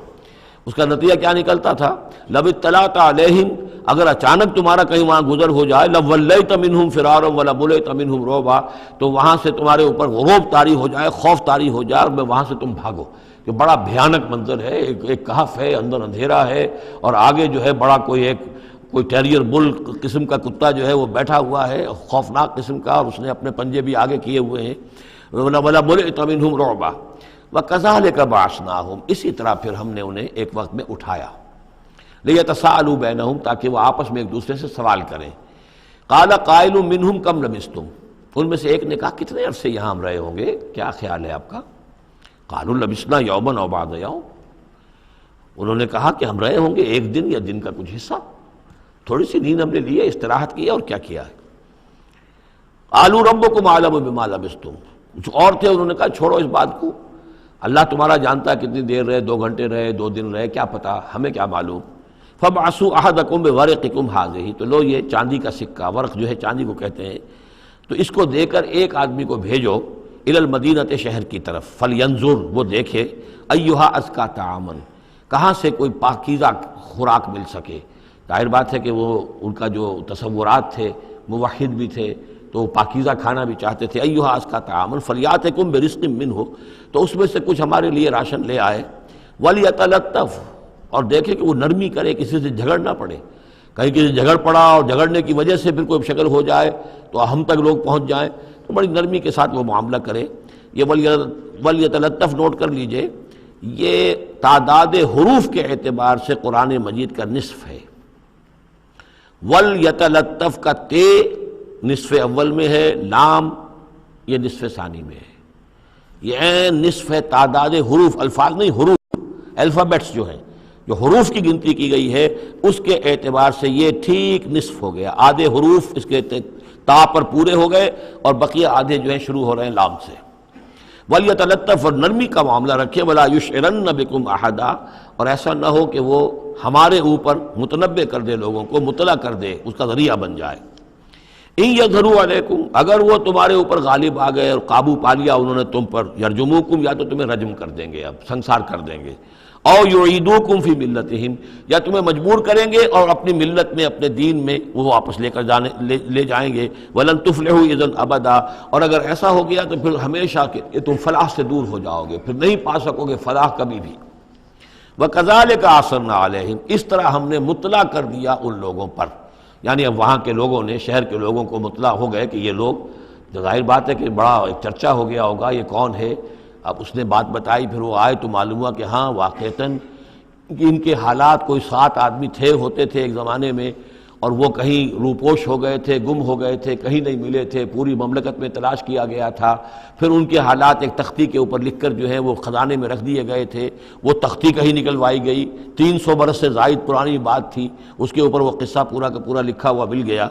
A: اس کا نتیجہ کیا نکلتا تھا؟ لو اطلعت علیہم، اگر اچانک تمہارا کہیں وہاں گزر ہو جائے، لولیت منہم فرارا ولملیت منہم رعبا، تو وہاں سے تمہارے اوپر رعب طاری ہو جائے، خوف طاری ہو جائے، اور وہاں سے تم بھاگو، کہ بڑا بھیانک منظر ہے، ایک کہف ہے، اندر اندھیرا ہے، اور آگے جو ہے بڑا کوئی ٹیریئر بل قسم کا کتا جو ہے وہ بیٹھا ہوا ہے، خوفناک قسم کا، اور اس نے اپنے پنجے بھی آگے کیے ہوئے ہیں۔ وَلَمُلِئْتَ مِنْهُمْ رُعْبًا وَكَذَلِكَ بَعَثْنَاهُمْ، اسی طرح پھر ہم نے انہیں ایک وقت میں اٹھایا، لِيَتَسَاءَلُوا بَيْنَهُمْ، تاکہ وہ آپس میں ایک دوسرے سے سوال کریں۔ قَالَ قَائِلٌ مِّنْهُمْ كَمْ لَبِثْتُمْ، ان میں سے ایک نے کہا کتنے عرصے یہاں ہم رہے ہوں گے، کیا خیال ہے آپ کا؟ قَالُوا لَبِثْنَا يَوْمًا أَوْ بَعْضَ يَوْمٍ، انہوں نے کہا کہ ہم رہے ہوں گے ایک دن یا دن کا کچھ حصہ، تھوڑی سی نیند ہم نے لی ہے، استراحت کی ہے، اور کیا کیا ہے۔ قَالُوا رَبُّكُمْ أَعْلَمُ بِمَا لَبِثْتُمْ، کچھ اور تھے انہوں نے کہا چھوڑو اس بات کو، اللہ تمہارا جانتا ہے کتنی دیر رہے، 2 گھنٹے رہے، 2 دن رہے، کیا پتہ، ہمیں کیا معلوم۔ فَابْعَثُوا أَحَدَكُمْ بِوَرِقِكُمْ هَٰذِهِ، تو لو یہ چاندی کا سکہ، ورق جو ہے چاندی کو کہتے ہیں، تو اس کو دے کر ایک آدمی کو بھیجو الی المدینۃ، شہر کی طرف، فَلْيَنظُرْ، وہ دیکھے، أَيُّهَا أَزْكَىٰ طَعَامًا، کہاں سے کوئی پاکیزہ خوراک مل سکے۔ ظاہر بات ہے کہ وہ ان کا جو تصورات تھے، موحد بھی تھے تو پاکیزہ کھانا بھی چاہتے تھے۔ ایھا ازکیٰ طعاما فلیاتکم برزق منہ، تو اس میں سے کچھ ہمارے لیے راشن لے آئے۔ ولیتلطف، اور دیکھے کہ وہ نرمی کرے، کسی سے جھگڑ نہ پڑے، کہیں کسی جھگڑ پڑا اور جھگڑنے کی وجہ سے پھر کوئی شکل ہو جائے تو ہم تک لوگ پہنچ جائیں، تو بڑی نرمی کے ساتھ وہ معاملہ کرے۔ یہ ولیتلطف نوٹ کر لیجئے، یہ تعداد حروف کے اعتبار سے قرآن مجید کا نصف ہے۔ ولیتلطف کا تے نصف اول میں ہے، لام یہ نصف ثانی میں ہے، یہ نصف ہے تعداد حروف، الفاظ نہیں، حروف، الفابیٹس جو ہیں، جو حروف کی گنتی کی گئی ہے اس کے اعتبار سے یہ ٹھیک نصف ہو گیا، آدھے حروف اس کے تا پر پورے ہو گئے اور بقیہ آدھے جو ہیں شروع ہو رہے ہیں لام سے۔ ولیتلطف، اور نرمی کا معاملہ رکھے، ولا یشعرن بکم احدا، اور ایسا نہ ہو کہ وہ ہمارے اوپر متنبع کر دے، لوگوں کو مطلع کر دے، اس کا ذریعہ بن جائے۔ ان یظہروا علیکم، اگر وہ تمہارے اوپر غالب آ گئے اور قابو پا لیا انہوں نے تم پر، یرجموکم، یا تو تمہیں رجم کر دیں گے، اب سنسار کر دیں گے، او یعیدوکم فی ملتہم، یا تمہیں مجبور کریں گے اور اپنی ملت میں، اپنے دین میں وہ واپس لے جائیں گے۔ ولن تفلحوا اذا ابدا، اور اگر ایسا ہو گیا تو پھر ہمیشہ کہ تم فلاح سے دور ہو جاؤ گے، پھر نہیں پا سکو گے فلاح کبھی بھی۔ وکذالک اثرنا علیہم، اس طرح ہم نے مطلع کر دیا ان لوگوں پر، یعنی اب وہاں کے لوگوں نے، شہر کے لوگوں کو مطلع ہو گئے کہ یہ لوگ، ظاہر بات ہے کہ بڑا ایک چرچا ہو گیا ہوگا، یہ کون ہے۔ اب اس نے بات بتائی، پھر وہ آئے تو معلوم ہوا کہ ہاں واقعتاً ان کے حالات کوئی 7 آدمی ہوتے تھے ایک زمانے میں، اور وہ کہیں روپوش ہو گئے تھے، گم ہو گئے تھے، کہیں نہیں ملے تھے، پوری مملکت میں تلاش کیا گیا تھا، پھر ان کے حالات ایک تختی کے اوپر لکھ کر جو ہے وہ خزانے میں رکھ دیے گئے تھے، وہ تختی کہیں نکلوائی گئی، 300 برس سے زائد پرانی بات تھی، اس کے اوپر وہ قصہ پورا کا پورا لکھا ہوا مل گیا،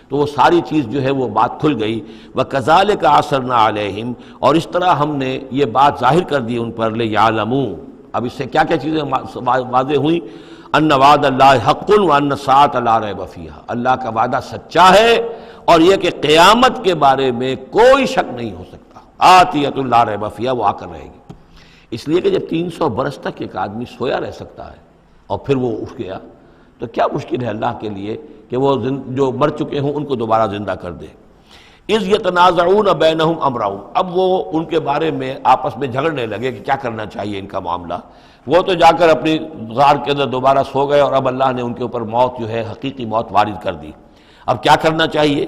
A: تو وہ ساری چیز جو ہے وہ بات کھل گئی۔ وَكَذَلِكَ عَثَرْنَا عَلَيْهِمْ، اور اس طرح ہم نے یہ بات ظاہر کر دی ان پر، لِيَعْلَمُوا، اب اس سے کیا کیا چیزیں واضح ہوئیں؟ ان وعد اللہ حق وان الساعۃ لا ریب فیہا، اللہ کا وعدہ سچا ہے اور یہ کہ قیامت کے بارے میں کوئی شک نہیں ہو سکتا، آتیۃ لا ریب فیہا، وہ آ کر رہے گی۔ اس لیے کہ جب 300 برس تک ایک آدمی سویا رہ سکتا ہے اور پھر وہ اٹھ گیا تو کیا مشکل ہے اللہ کے لیے کہ وہ جو مر چکے ہوں ان کو دوبارہ زندہ کر دے۔ اذ یتنازعون بینہم امرہم، اب وہ ان کے بارے میں آپس میں جھگڑنے لگے کہ کیا کرنا چاہیے ان کا معاملہ۔ وہ تو جا کر اپنی غار کے اندر دوبارہ سو گئے، اور اب اللہ نے ان کے اوپر موت جو ہے حقیقی موت وارد کر دی۔ اب کیا کرنا چاہیے؟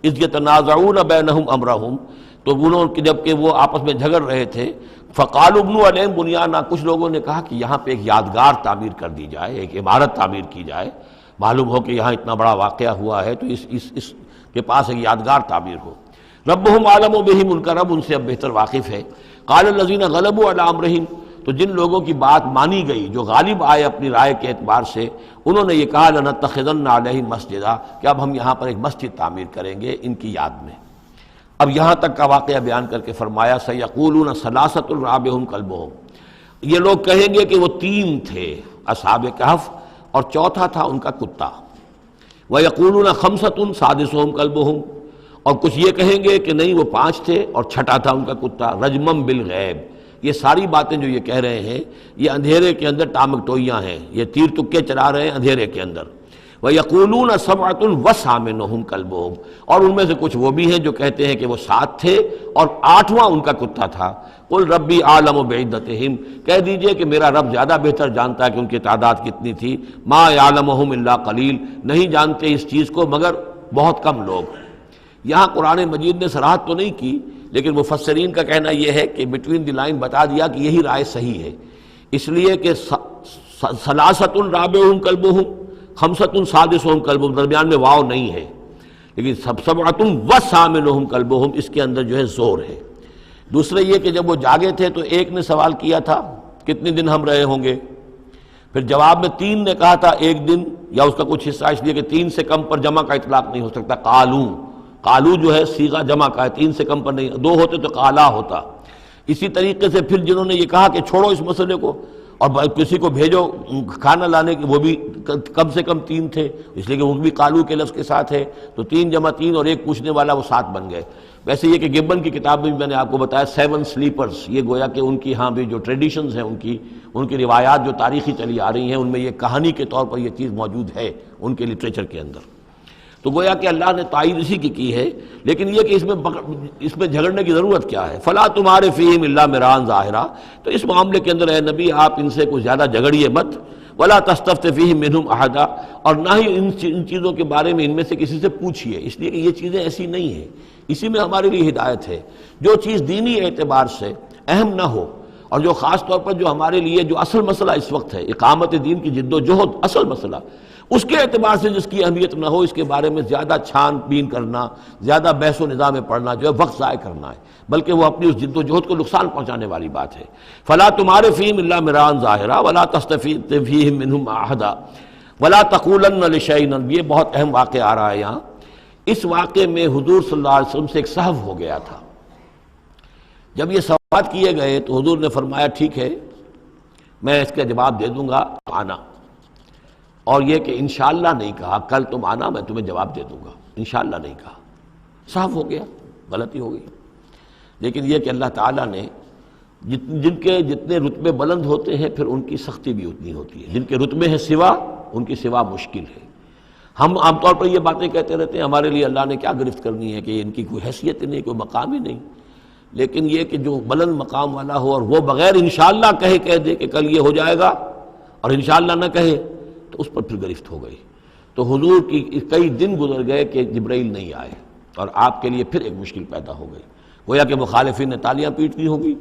A: اذ یتنازعون بینہم امرہم، تو انہوں نے جب کہ وہ آپس میں جھگڑ رہے تھے، فقالوا ابنوا علیہم بنیانا، کچھ لوگوں نے کہا کہ یہاں پہ ایک یادگار تعمیر کر دی جائے، ایک عمارت تعمیر کی جائے، معلوم ہو کہ یہاں اتنا بڑا واقعہ ہوا ہے تو اس کے پاس ایک یادگار تعمیر ہو۔ ربہم اعلم بہم، ان کا رب ان سے اب بہتر واقف ہے۔ قال الذین غلبوا علی امرہم، تو جن لوگوں کی بات مانی گئی، جو غالب آئے اپنی رائے کے اعتبار سے، انہوں نے یہ کہا لنتخذن علیہم مسجدا، کہ اب ہم یہاں پر ایک مسجد تعمیر کریں گے ان کی یاد میں۔ اب یہاں تک کا واقعہ بیان کر کے فرمایا سیقولون ثلاثۃ رابعہم کلبہم، یہ لوگ کہیں گے کہ وہ تین تھے اصحاب کہف اور چوتھا تھا ان کا کتا۔ ویقولون خمسۃ سادسہم کلبہم، اور کچھ یہ کہیں گے کہ نہیں وہ پانچ تھے اور چھٹا تھا ان کا کتا۔ رجمم بالغیب، یہ ساری باتیں جو یہ کہہ رہے ہیں یہ اندھیرے کے اندر ٹامک ٹوئیاں ہیں، یہ تیر تکے چلا رہے ہیں اندھیرے کے اندر۔ وَيَقُولُونَ سَبْعَةٌ وَثَامِنُهُمْ كَلْبُهُمْ، اور ان میں سے کچھ وہ بھی ہیں جو کہتے ہیں کہ وہ 7 تھے اور 8واں ان کا کتا تھا۔ قُلْ رَبِّي أَعْلَمُ بِعِدَّتِهِمْ، کہہ دیجئے کہ میرا رب زیادہ بہتر جانتا ہے کہ ان کی تعداد کتنی تھی۔ مَا يَعْلَمُهُمْ إِلَّا قَلِيلٌ، نہیں جانتے اس چیز کو مگر بہت کم لوگ۔ یہاں قرآن مجید نے صراحت تو نہیں کی، لیکن مفسرین کا کہنا یہ ہے کہ بٹوین دی لائن بتا دیا کہ یہی رائے صحیح ہے، اس لیے کہ ثلاثۃ رابعہم کلبہم، خمسۃ سادسہم کلبہم، درمیان میں واو نہیں ہے، لیکن سبعۃ وثامنہم کلبہم اس کے اندر جو ہے زور ہے۔ دوسرے یہ کہ جب وہ جاگے تھے تو ایک نے سوال کیا تھا کتنے دن ہم رہے ہوں گے، پھر جواب میں 3 نے کہا تھا ایک دن، یا اس کا کچھ حصہ، اس لیے کہ 3 سے کم پر جمع کا اطلاق نہیں ہو سکتا۔ قالو جو ہے صیغہ جمع کا ہے، 3 سے کم پر نہیں، 2 ہوتے تو قالا ہوتا۔ اسی طریقے سے پھر جنہوں نے یہ کہا کہ چھوڑو اس مسئلے کو اور کسی کو بھیجو کھانا لانے کے، وہ بھی کم سے کم 3 تھے، اس لیے کہ وہ بھی قالو کے لفظ کے ساتھ ہے، تو 3 جمع 3 اور ایک پوچھنے والا، وہ 7 بن گئے۔ ویسے یہ کہ گبن کی کتاب میں بھی میں نے آپ کو بتایا 7 سلیپرز، یہ گویا کہ ان کی ہاں بھی جو ٹریڈیشنز ہیں، ان کی روایات جو تاریخی چلی آ رہی ہیں، ان میں یہ کہانی کے طور پر یہ چیز موجود ہے ان کے لٹریچر کے اندر۔ تو گویا کہ اللہ نے تائید اسی کی ہے، لیکن یہ کہ اس میں جھگڑنے کی ضرورت کیا ہے؟ فلا تمہارے فیہم الا مران ظاہرا، تو اس معاملے کے اندر اے نبی آپ ان سے کچھ زیادہ جھگڑیے مت۔ ولا تستفت فیہم منہم احدا، اور نہ ہی ان چیزوں کے بارے میں ان میں سے کسی سے پوچھیے، اس لیے کہ یہ چیزیں ایسی نہیں ہیں، اسی میں ہمارے لیے ہدایت ہے۔ جو چیز دینی اعتبار سے اہم نہ ہو، اور جو خاص طور پر جو ہمارے لیے جو اصل مسئلہ اس وقت ہے، اقامت دین کی جد و جہد اصل مسئلہ، اس کے اعتبار سے جس کی اہمیت نہ ہو، اس کے بارے میں زیادہ چھان بین کرنا، زیادہ بحث و نظام میں پڑھنا جو ہے وقت ضائع کرنا ہے، بلکہ وہ اپنی اس جد و جہد کو نقصان پہنچانے والی بات ہے۔ فلا تمہارے فیہم الا مران ظاہرا ولا تستفت فیہم منہم احدا ولا تقولن لشیء، یہ بہت اہم واقعہ آ رہا ہے یہاں۔ اس واقعے میں حضور صلی اللہ علیہ وسلم سے ایک سہو ہو گیا تھا۔ جب یہ سوالات کیے گئے تو حضور نے فرمایا ٹھیک ہے میں اس کا جواب دے دوں گا، آنا، اور یہ کہ انشاءاللہ نہیں کہا، کل تم آنا میں تمہیں جواب دے دوں گا، انشاءاللہ نہیں کہا، صاف ہو گیا، غلطی ہو گئی۔ لیکن یہ کہ اللہ تعالیٰ نے جن کے جتنے رتبے بلند ہوتے ہیں پھر ان کی سختی بھی اتنی ہوتی ہے، جن کے رتبے ہیں سوا، ان کی سوا مشکل ہے۔ ہم عام طور پر یہ باتیں کہتے رہتے ہیں ہمارے لیے اللہ نے کیا گرفت کرنی ہے کہ ان کی کوئی حیثیت ہی نہیں، کوئی مقام ہی نہیں، لیکن یہ کہ جو بلند مقام والا ہو اور وہ بغیر انشاءاللہ کہہ دے کہ کل یہ ہو جائے گا اور انشاءاللہ نہ کہے تو اس پر پھر گرفت ہو گئی۔ تو حضور کی کئی دن گزر گئے کہ جبرائیل نہیں آئے، اور آپ کے لیے پھر ایک مشکل پیدا ہو گئی، گویا کہ مخالفین نے تالیاں پیٹ دی ہوگی،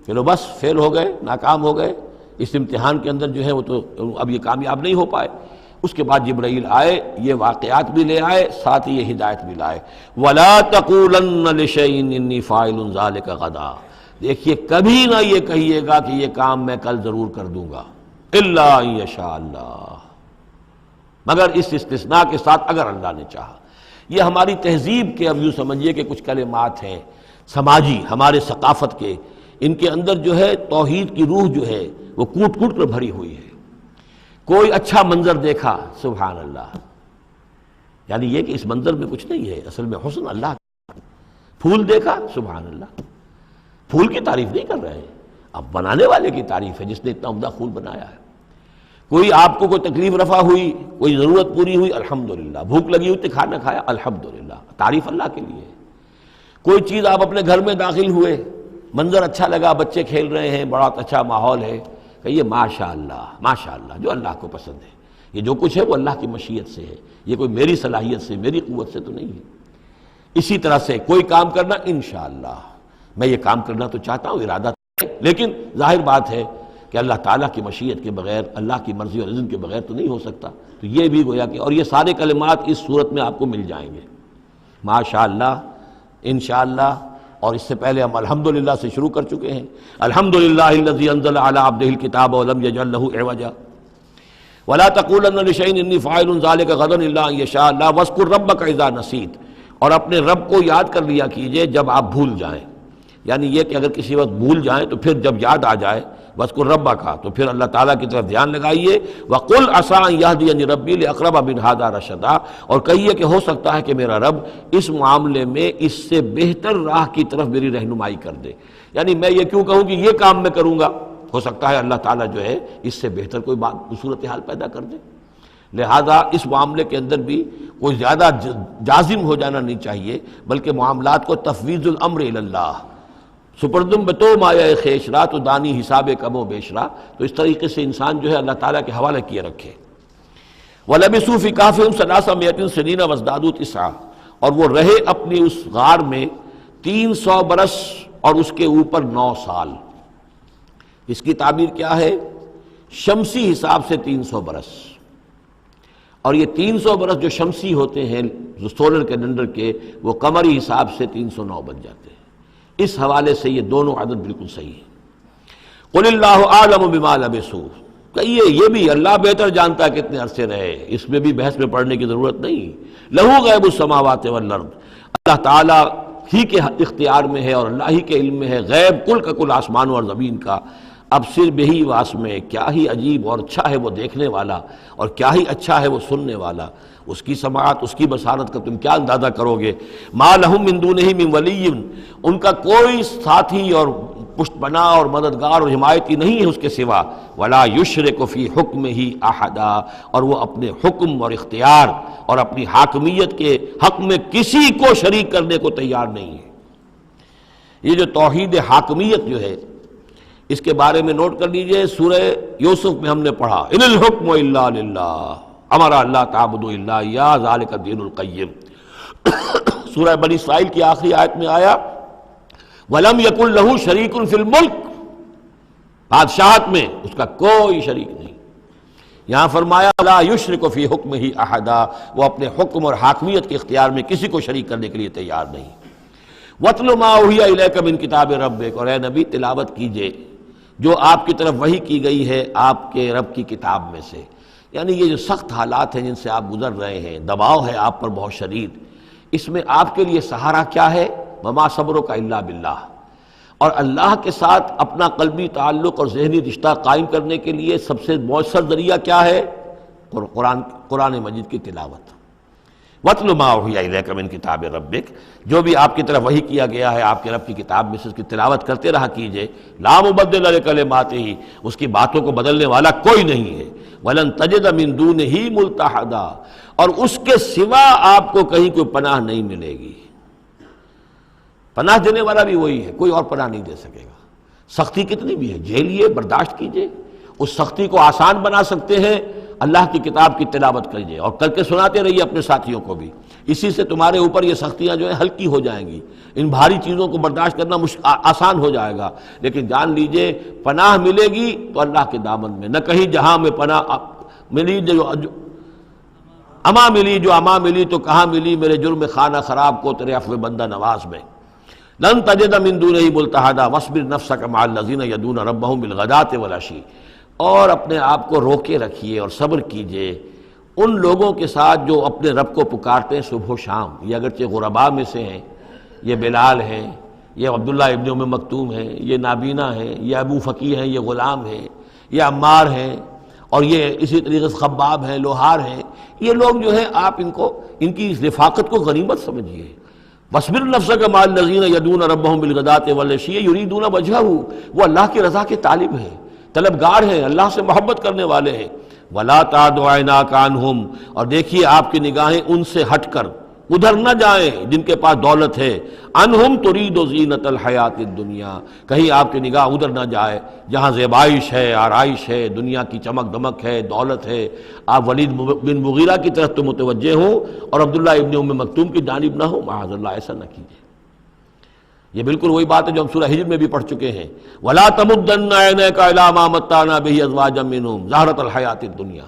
A: پھر وہ بس فیل ہو گئے، ناکام ہو گئے اس امتحان کے اندر جو ہے، وہ تو اب یہ کامیاب نہیں ہو پائے۔ اس کے بعد جبرائیل آئے، یہ واقعات بھی لے آئے، ساتھ ہی یہ ہدایت بھی لائے۔ وَلَا تَقُولَنَّ لِشَيْءٍ إِنِّي فَاعِلٌ ذَلِكَ غَدًا، دیکھیے کبھی نہ یہ کہیے گا کہ یہ کام میں کل ضرور کر دوں گا، إِلَّا أَن يَشَاءَ اللَّهُ، مگر اس استثناء کے ساتھ اگر اللہ نے چاہا۔ یہ ہماری تہذیب کے، اب یوں سمجھیے کہ کچھ کلمات ہیں سماجی، ہمارے ثقافت کے، ان کے اندر جو ہے توحید کی روح جو ہے وہ کوٹ کوٹ کر بھری ہوئی ہے۔ کوئی اچھا منظر دیکھا، سبحان اللہ، یعنی یہ کہ اس منظر میں کچھ نہیں ہے، اصل میں حسن اللہ کا۔ پھول دیکھا، سبحان اللہ، پھول کی تعریف نہیں کر رہے ہیں، اب بنانے والے کی تعریف ہے جس نے اتنا عمدہ پھول بنایا ہے۔ کوئی آپ کو کوئی تکلیف رفع ہوئی، کوئی ضرورت پوری ہوئی، الحمدللہ، بھوک لگی ہوئی تو کھانا کھایا، الحمدللہ، تعریف اللہ کے لیے۔ کوئی چیز آپ اپنے گھر میں داخل ہوئے، منظر اچھا لگا، بچے کھیل رہے ہیں، بڑا اچھا ماحول ہے، کہیے ماشاء اللہ، جو اللہ کو پسند ہے، یہ جو کچھ ہے وہ اللہ کی مشیت سے ہے، یہ کوئی میری صلاحیت سے، میری قوت سے تو نہیں ہے۔ اسی طرح سے کوئی کام کرنا، انشاءاللہ میں یہ کام کرنا تو چاہتا ہوں، ارادہ ہے، لیکن ظاہر بات ہے کہ اللہ تعالیٰ کی مشیت کے بغیر، اللہ کی مرضی اور اذن کے بغیر تو نہیں ہو سکتا۔ تو یہ بھی گویا کہ، اور یہ سارے کلمات اس صورت میں آپ کو مل جائیں گے، ماشاءاللہ، انشاءاللہ، اور اس سے پہلے ہم الحمدللہ سے شروع کر چکے ہیں۔ الحمدللہ الذی انزل علی عبدہ الکتاب ولم یجعل لہ عوجا ولا تقولن لشیء انی فاعل ذلک غدا الا ان یشاء اللہ واذکر ربک اذا نسیت، اور اپنے رب کو یاد کر لیا کیجئے جب آپ بھول جائیں، یعنی یہ کہ اگر کسی وقت بھول جائیں تو پھر جب یاد آ جائے وَاذْكُرْ رَبَّكَ، تو پھر اللہ تعالیٰ کی طرف دھیان لگائیے۔ وَقُلْ عَسَىٰ أَن يَهْدِيَنِ رَبِّي لِأَقْرَبَ مِنْ هَٰذَا رَشَدًا، اور کہیے کہ ہو سکتا ہے کہ میرا رب اس معاملے میں اس سے بہتر راہ کی طرف میری رہنمائی کر دے، یعنی میں یہ کیوں کہوں کہ یہ کام میں کروں گا، ہو سکتا ہے اللہ تعالیٰ جو ہے اس سے بہتر کوئی صورتحال پیدا کر دے۔ لہذا اس معاملے کے اندر بھی کوئی زیادہ جازم ہو جانا نہیں چاہیے، بلکہ معاملات کو تفویض الامر الی اللہ، سپردم بتو مایا خیشرا تو دانی حساب کم و بیشرا، تو اس طریقے سے انسان جو ہے اللہ تعالیٰ کے حوالے کیے رکھے۔ وَلَبِثُوا فِي كَهْفِهِمْ ثَلَاثَمِائَةٍ سِنِينَ وَازْدَادُوا تِسْعًا، اور وہ رہے اپنی اس غار میں 300 برس اور اس کے اوپر 9 سال۔ اس کی تعبیر کیا ہے؟ شمسی حساب سے 300 برس، اور یہ 300 برس جو شمسی ہوتے ہیں جو سولر کیلنڈر کے، وہ قمری حساب سے 309 بن جاتے ہیں۔ اس حوالے سے یہ دونوں عدد بالکل صحیح ہے۔ قُلِ اللَّهُ أَعْلَمُ بِمَا لَبِثُوا، کہیے یہ بھی اللہ بہتر جانتا ہے کتنے عرصے رہے، اس میں بھی بحث میں پڑھنے کی ضرورت نہیں۔ لَهُ غَيْبُ السَّمَاوَاتِ وَالْأَرْضِ، اللہ تعالیٰ ہی کے اختیار میں ہے اور اللہ ہی کے علم میں ہے غیب کل کا کل آسمانوں اور زمین کا۔ اب صرف بہی واسمع، کیا ہی عجیب اور اچھا ہے وہ دیکھنے والا، اور کیا ہی اچھا ہے وہ سننے والا، اس کی سماعت، اس کی بصارت کا تم کیا اندازہ کرو گے۔ ما لہم من دونہ من ولی، ان کا کوئی ساتھی اور پشت پناہ اور مددگار اور حمایتی نہیں ہے اس کے سوا۔ ولا یشرک فی حکمہ احدا، اور وہ اپنے حکم اور اختیار اور اپنی حاکمیت کے حق میں کسی کو شریک کرنے کو تیار نہیں ہے۔ یہ جو توحید حاکمیت جو ہے، اس کے بارے میں نوٹ کر لیجئے، سورہ یوسف میں ہم نے پڑھا ان الحکم الا للہ امر اللہ تعبدوا الا ایاہ ذالک الدین القیم۔ سورہ بنی اسرائیل کی آخری آیت میں آیا وَلَمْ يَكُنْ لَهُ شَرِيكٌ فِي الْمُلْكِ، بادشاہت میں اس کا کوئی شریک نہیں۔ یہاں فرمایا لَا يُشْرِكُ فِي حُكْمِهِ أَحَدًا، وہ اپنے حکم اور حاکمیت کے اختیار میں کسی کو شریک کرنے کے لیے تیار نہیں۔ وَاتْلُ مَا أُوحِيَ إِلَيْكَ مِن كِتَابِ رَبِّكَ، اور اے نبی تلاوت کیجئے جو آپ کی طرف وحی کی گئی ہے آپ کے رب کی کتاب میں سے، یعنی یہ جو سخت حالات ہیں جن سے آپ گزر رہے ہیں، دباؤ ہے آپ پر بہت شدید، اس میں آپ کے لیے سہارا کیا ہے؟ وما صبرک الا باللہ، اور اللہ کے ساتھ اپنا قلبی تعلق اور ذہنی رشتہ قائم کرنے کے لیے سب سے مؤثر ذریعہ کیا ہے؟ قرآن مجید کی تلاوت۔ وَاتْلُ مَا أُوحِيَ إِلَيْكَ مِن كِتَابِ رَبِّكَ، جو بھی آپ کی طرف وحی کیا گیا ہے آپ کے رب کی کتاب میں سے، اس کی تلاوت کرتے رہا کیجئے۔ لا مبدل لکلماتہ، اس کی باتوں کو بدلنے والا کوئی نہیں ہے۔ وَلَن تَجِدَ مِن دُونِهِ مُلْتَحَدًا، اور اس کے سوا آپ کو کہیں کوئی پناہ نہیں ملے گی۔ پناہ دینے والا بھی وہی ہے، کوئی اور پناہ نہیں دے سکے گا۔ سختی کتنی بھی ہے جھیلیے، برداشت کیجئے، اس سختی کو آسان بنا سکتے ہیں اللہ کی کتاب کی تلاوت کریے اور کر کے سناتے رہیے اپنے ساتھیوں کو بھی، اسی سے تمہارے اوپر یہ سختیاں جو ہیں ہلکی ہو جائیں گی، ان بھاری چیزوں کو برداشت کرنا آسان ہو جائے گا۔ لیکن جان لیجئے پناہ ملے گی تو اللہ کے دامن میں، نہ کہیں جہاں میں پناہ ملی جو اما ملی تو کہاں ملی میرے جرم خانہ خراب کو تیرے عفو بندہ نواز میں۔ لن تجد من دونہ ملتحدا واصبر نفسک مع الذین یدعون ربہم بالغداۃ والعشی، اور اپنے آپ کو روکے رکھیے اور صبر کیجئے ان لوگوں کے ساتھ جو اپنے رب کو پکارتے ہیں صبح و شام۔ یہ اگرچہ غرباء میں سے ہیں، یہ بلال ہیں، یہ عبداللہ ابن ام مکتوم ہیں، یہ نابینا ہیں، یہ ابو فقی ہیں، یہ غلام ہیں، یہ عمار ہیں، اور یہ اسی طریقے سے خباب ہیں، لوہار ہیں، یہ لوگ جو ہیں آپ ان کی رفاقت کو غنیمت سمجھیے۔ وَاصْبِرْ نَفْسَكَ مَعَ الَّذِينَ يَدْعُونَ رَبَّهُم بِالْغَدَاةِ وَالْعَشِيِّ يُرِيدُونَ وَجْهَهُ، وہ اللہ کی رضا کے طالب ہیں، طلبگار ہیں، اللہ سے محبت کرنے والے ہیں۔ وَلَا تَعْدُ عَيْنَاكَ عَنْهُمْ، اور دیکھیے آپ کی نگاہیں ان سے ہٹ کر، ادھر نہ جائیں جن کے پاس دولت ہے، انہم ترید زینت الحیات الدنیا، کہیں آپ کی نگاہ ادھر نہ جائے جہاں زیبائش ہے، آرائش ہے، دنیا کی چمک دمک ہے، دولت ہے، آپ ولید بن مغیرہ کی طرف تو متوجہ ہوں اور عبداللہ ابن ام مکتوم کی جانب نہ ہو، معاذ اللہ ایسا نہ کیجیے۔ یہ بالکل وہی بات ہے جو ہم سورہ ہجر میں بھی پڑھ چکے ہیں، وَلَا تَمُدَّنَّ عَيْنَيْكَ إِلَىٰ مَا مَتَّعْنَا بِهِ أَزْوَاجًا مِّنْهُمْ زَهْرَةَ الْحَيَاةِ الدُّنْيَا،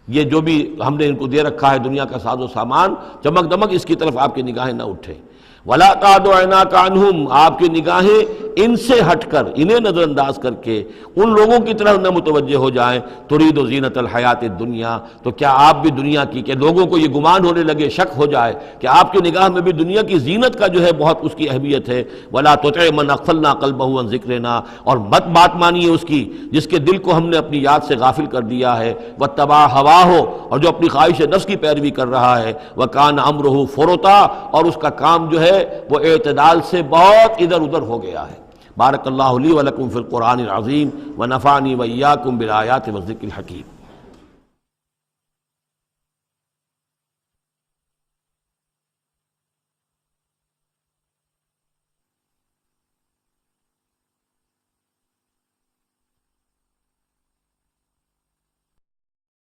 A: یہ جو بھی ہم نے ان کو دے رکھا ہے دنیا کا ساز و سامان، چمک دمک، اس کی طرف آپ کی نگاہیں نہ اٹھیں۔ وَلَا تَعْدُ عَيْنَاكَ عَنْهُمْ، آپ کی نگاہیں ان سے ہٹ کر، انہیں نظر انداز کر کے ان لوگوں کی طرف نہ متوجہ ہو جائیں، ترید و زینت الحیات الدنیا، تو کیا آپ بھی دنیا کی، کہ لوگوں کو یہ گمان ہونے لگے، شک ہو جائے کہ آپ کی نگاہ میں بھی دنیا کی زینت کا جو ہے بہت اس کی اہمیت ہے۔ وَلَا تُطِعْ مَنْ أَغْفَلْنَا قَلْبَهُ عَنْ ذِكْرِنَا، اور مت بات مانیے اس کی جس کے دل کو ہم نے اپنی یاد سے غافل کر دیا ہے، وَاتَّبَعَ هَوَاهُ، اور جو اپنی خواہش نفس کی پیروی کر رہا ہے، وَكَانَ أَمْرُهُ فُرُطًا، اور اس کا کام جو ہے وہ اعتدال سے بہت ادھر ادھر ہو گیا ہے۔ بارک اللہ لی ولکم فی القرآن العظیم ونفعنی وإیاکم بالآیات والذکر الحکیم۔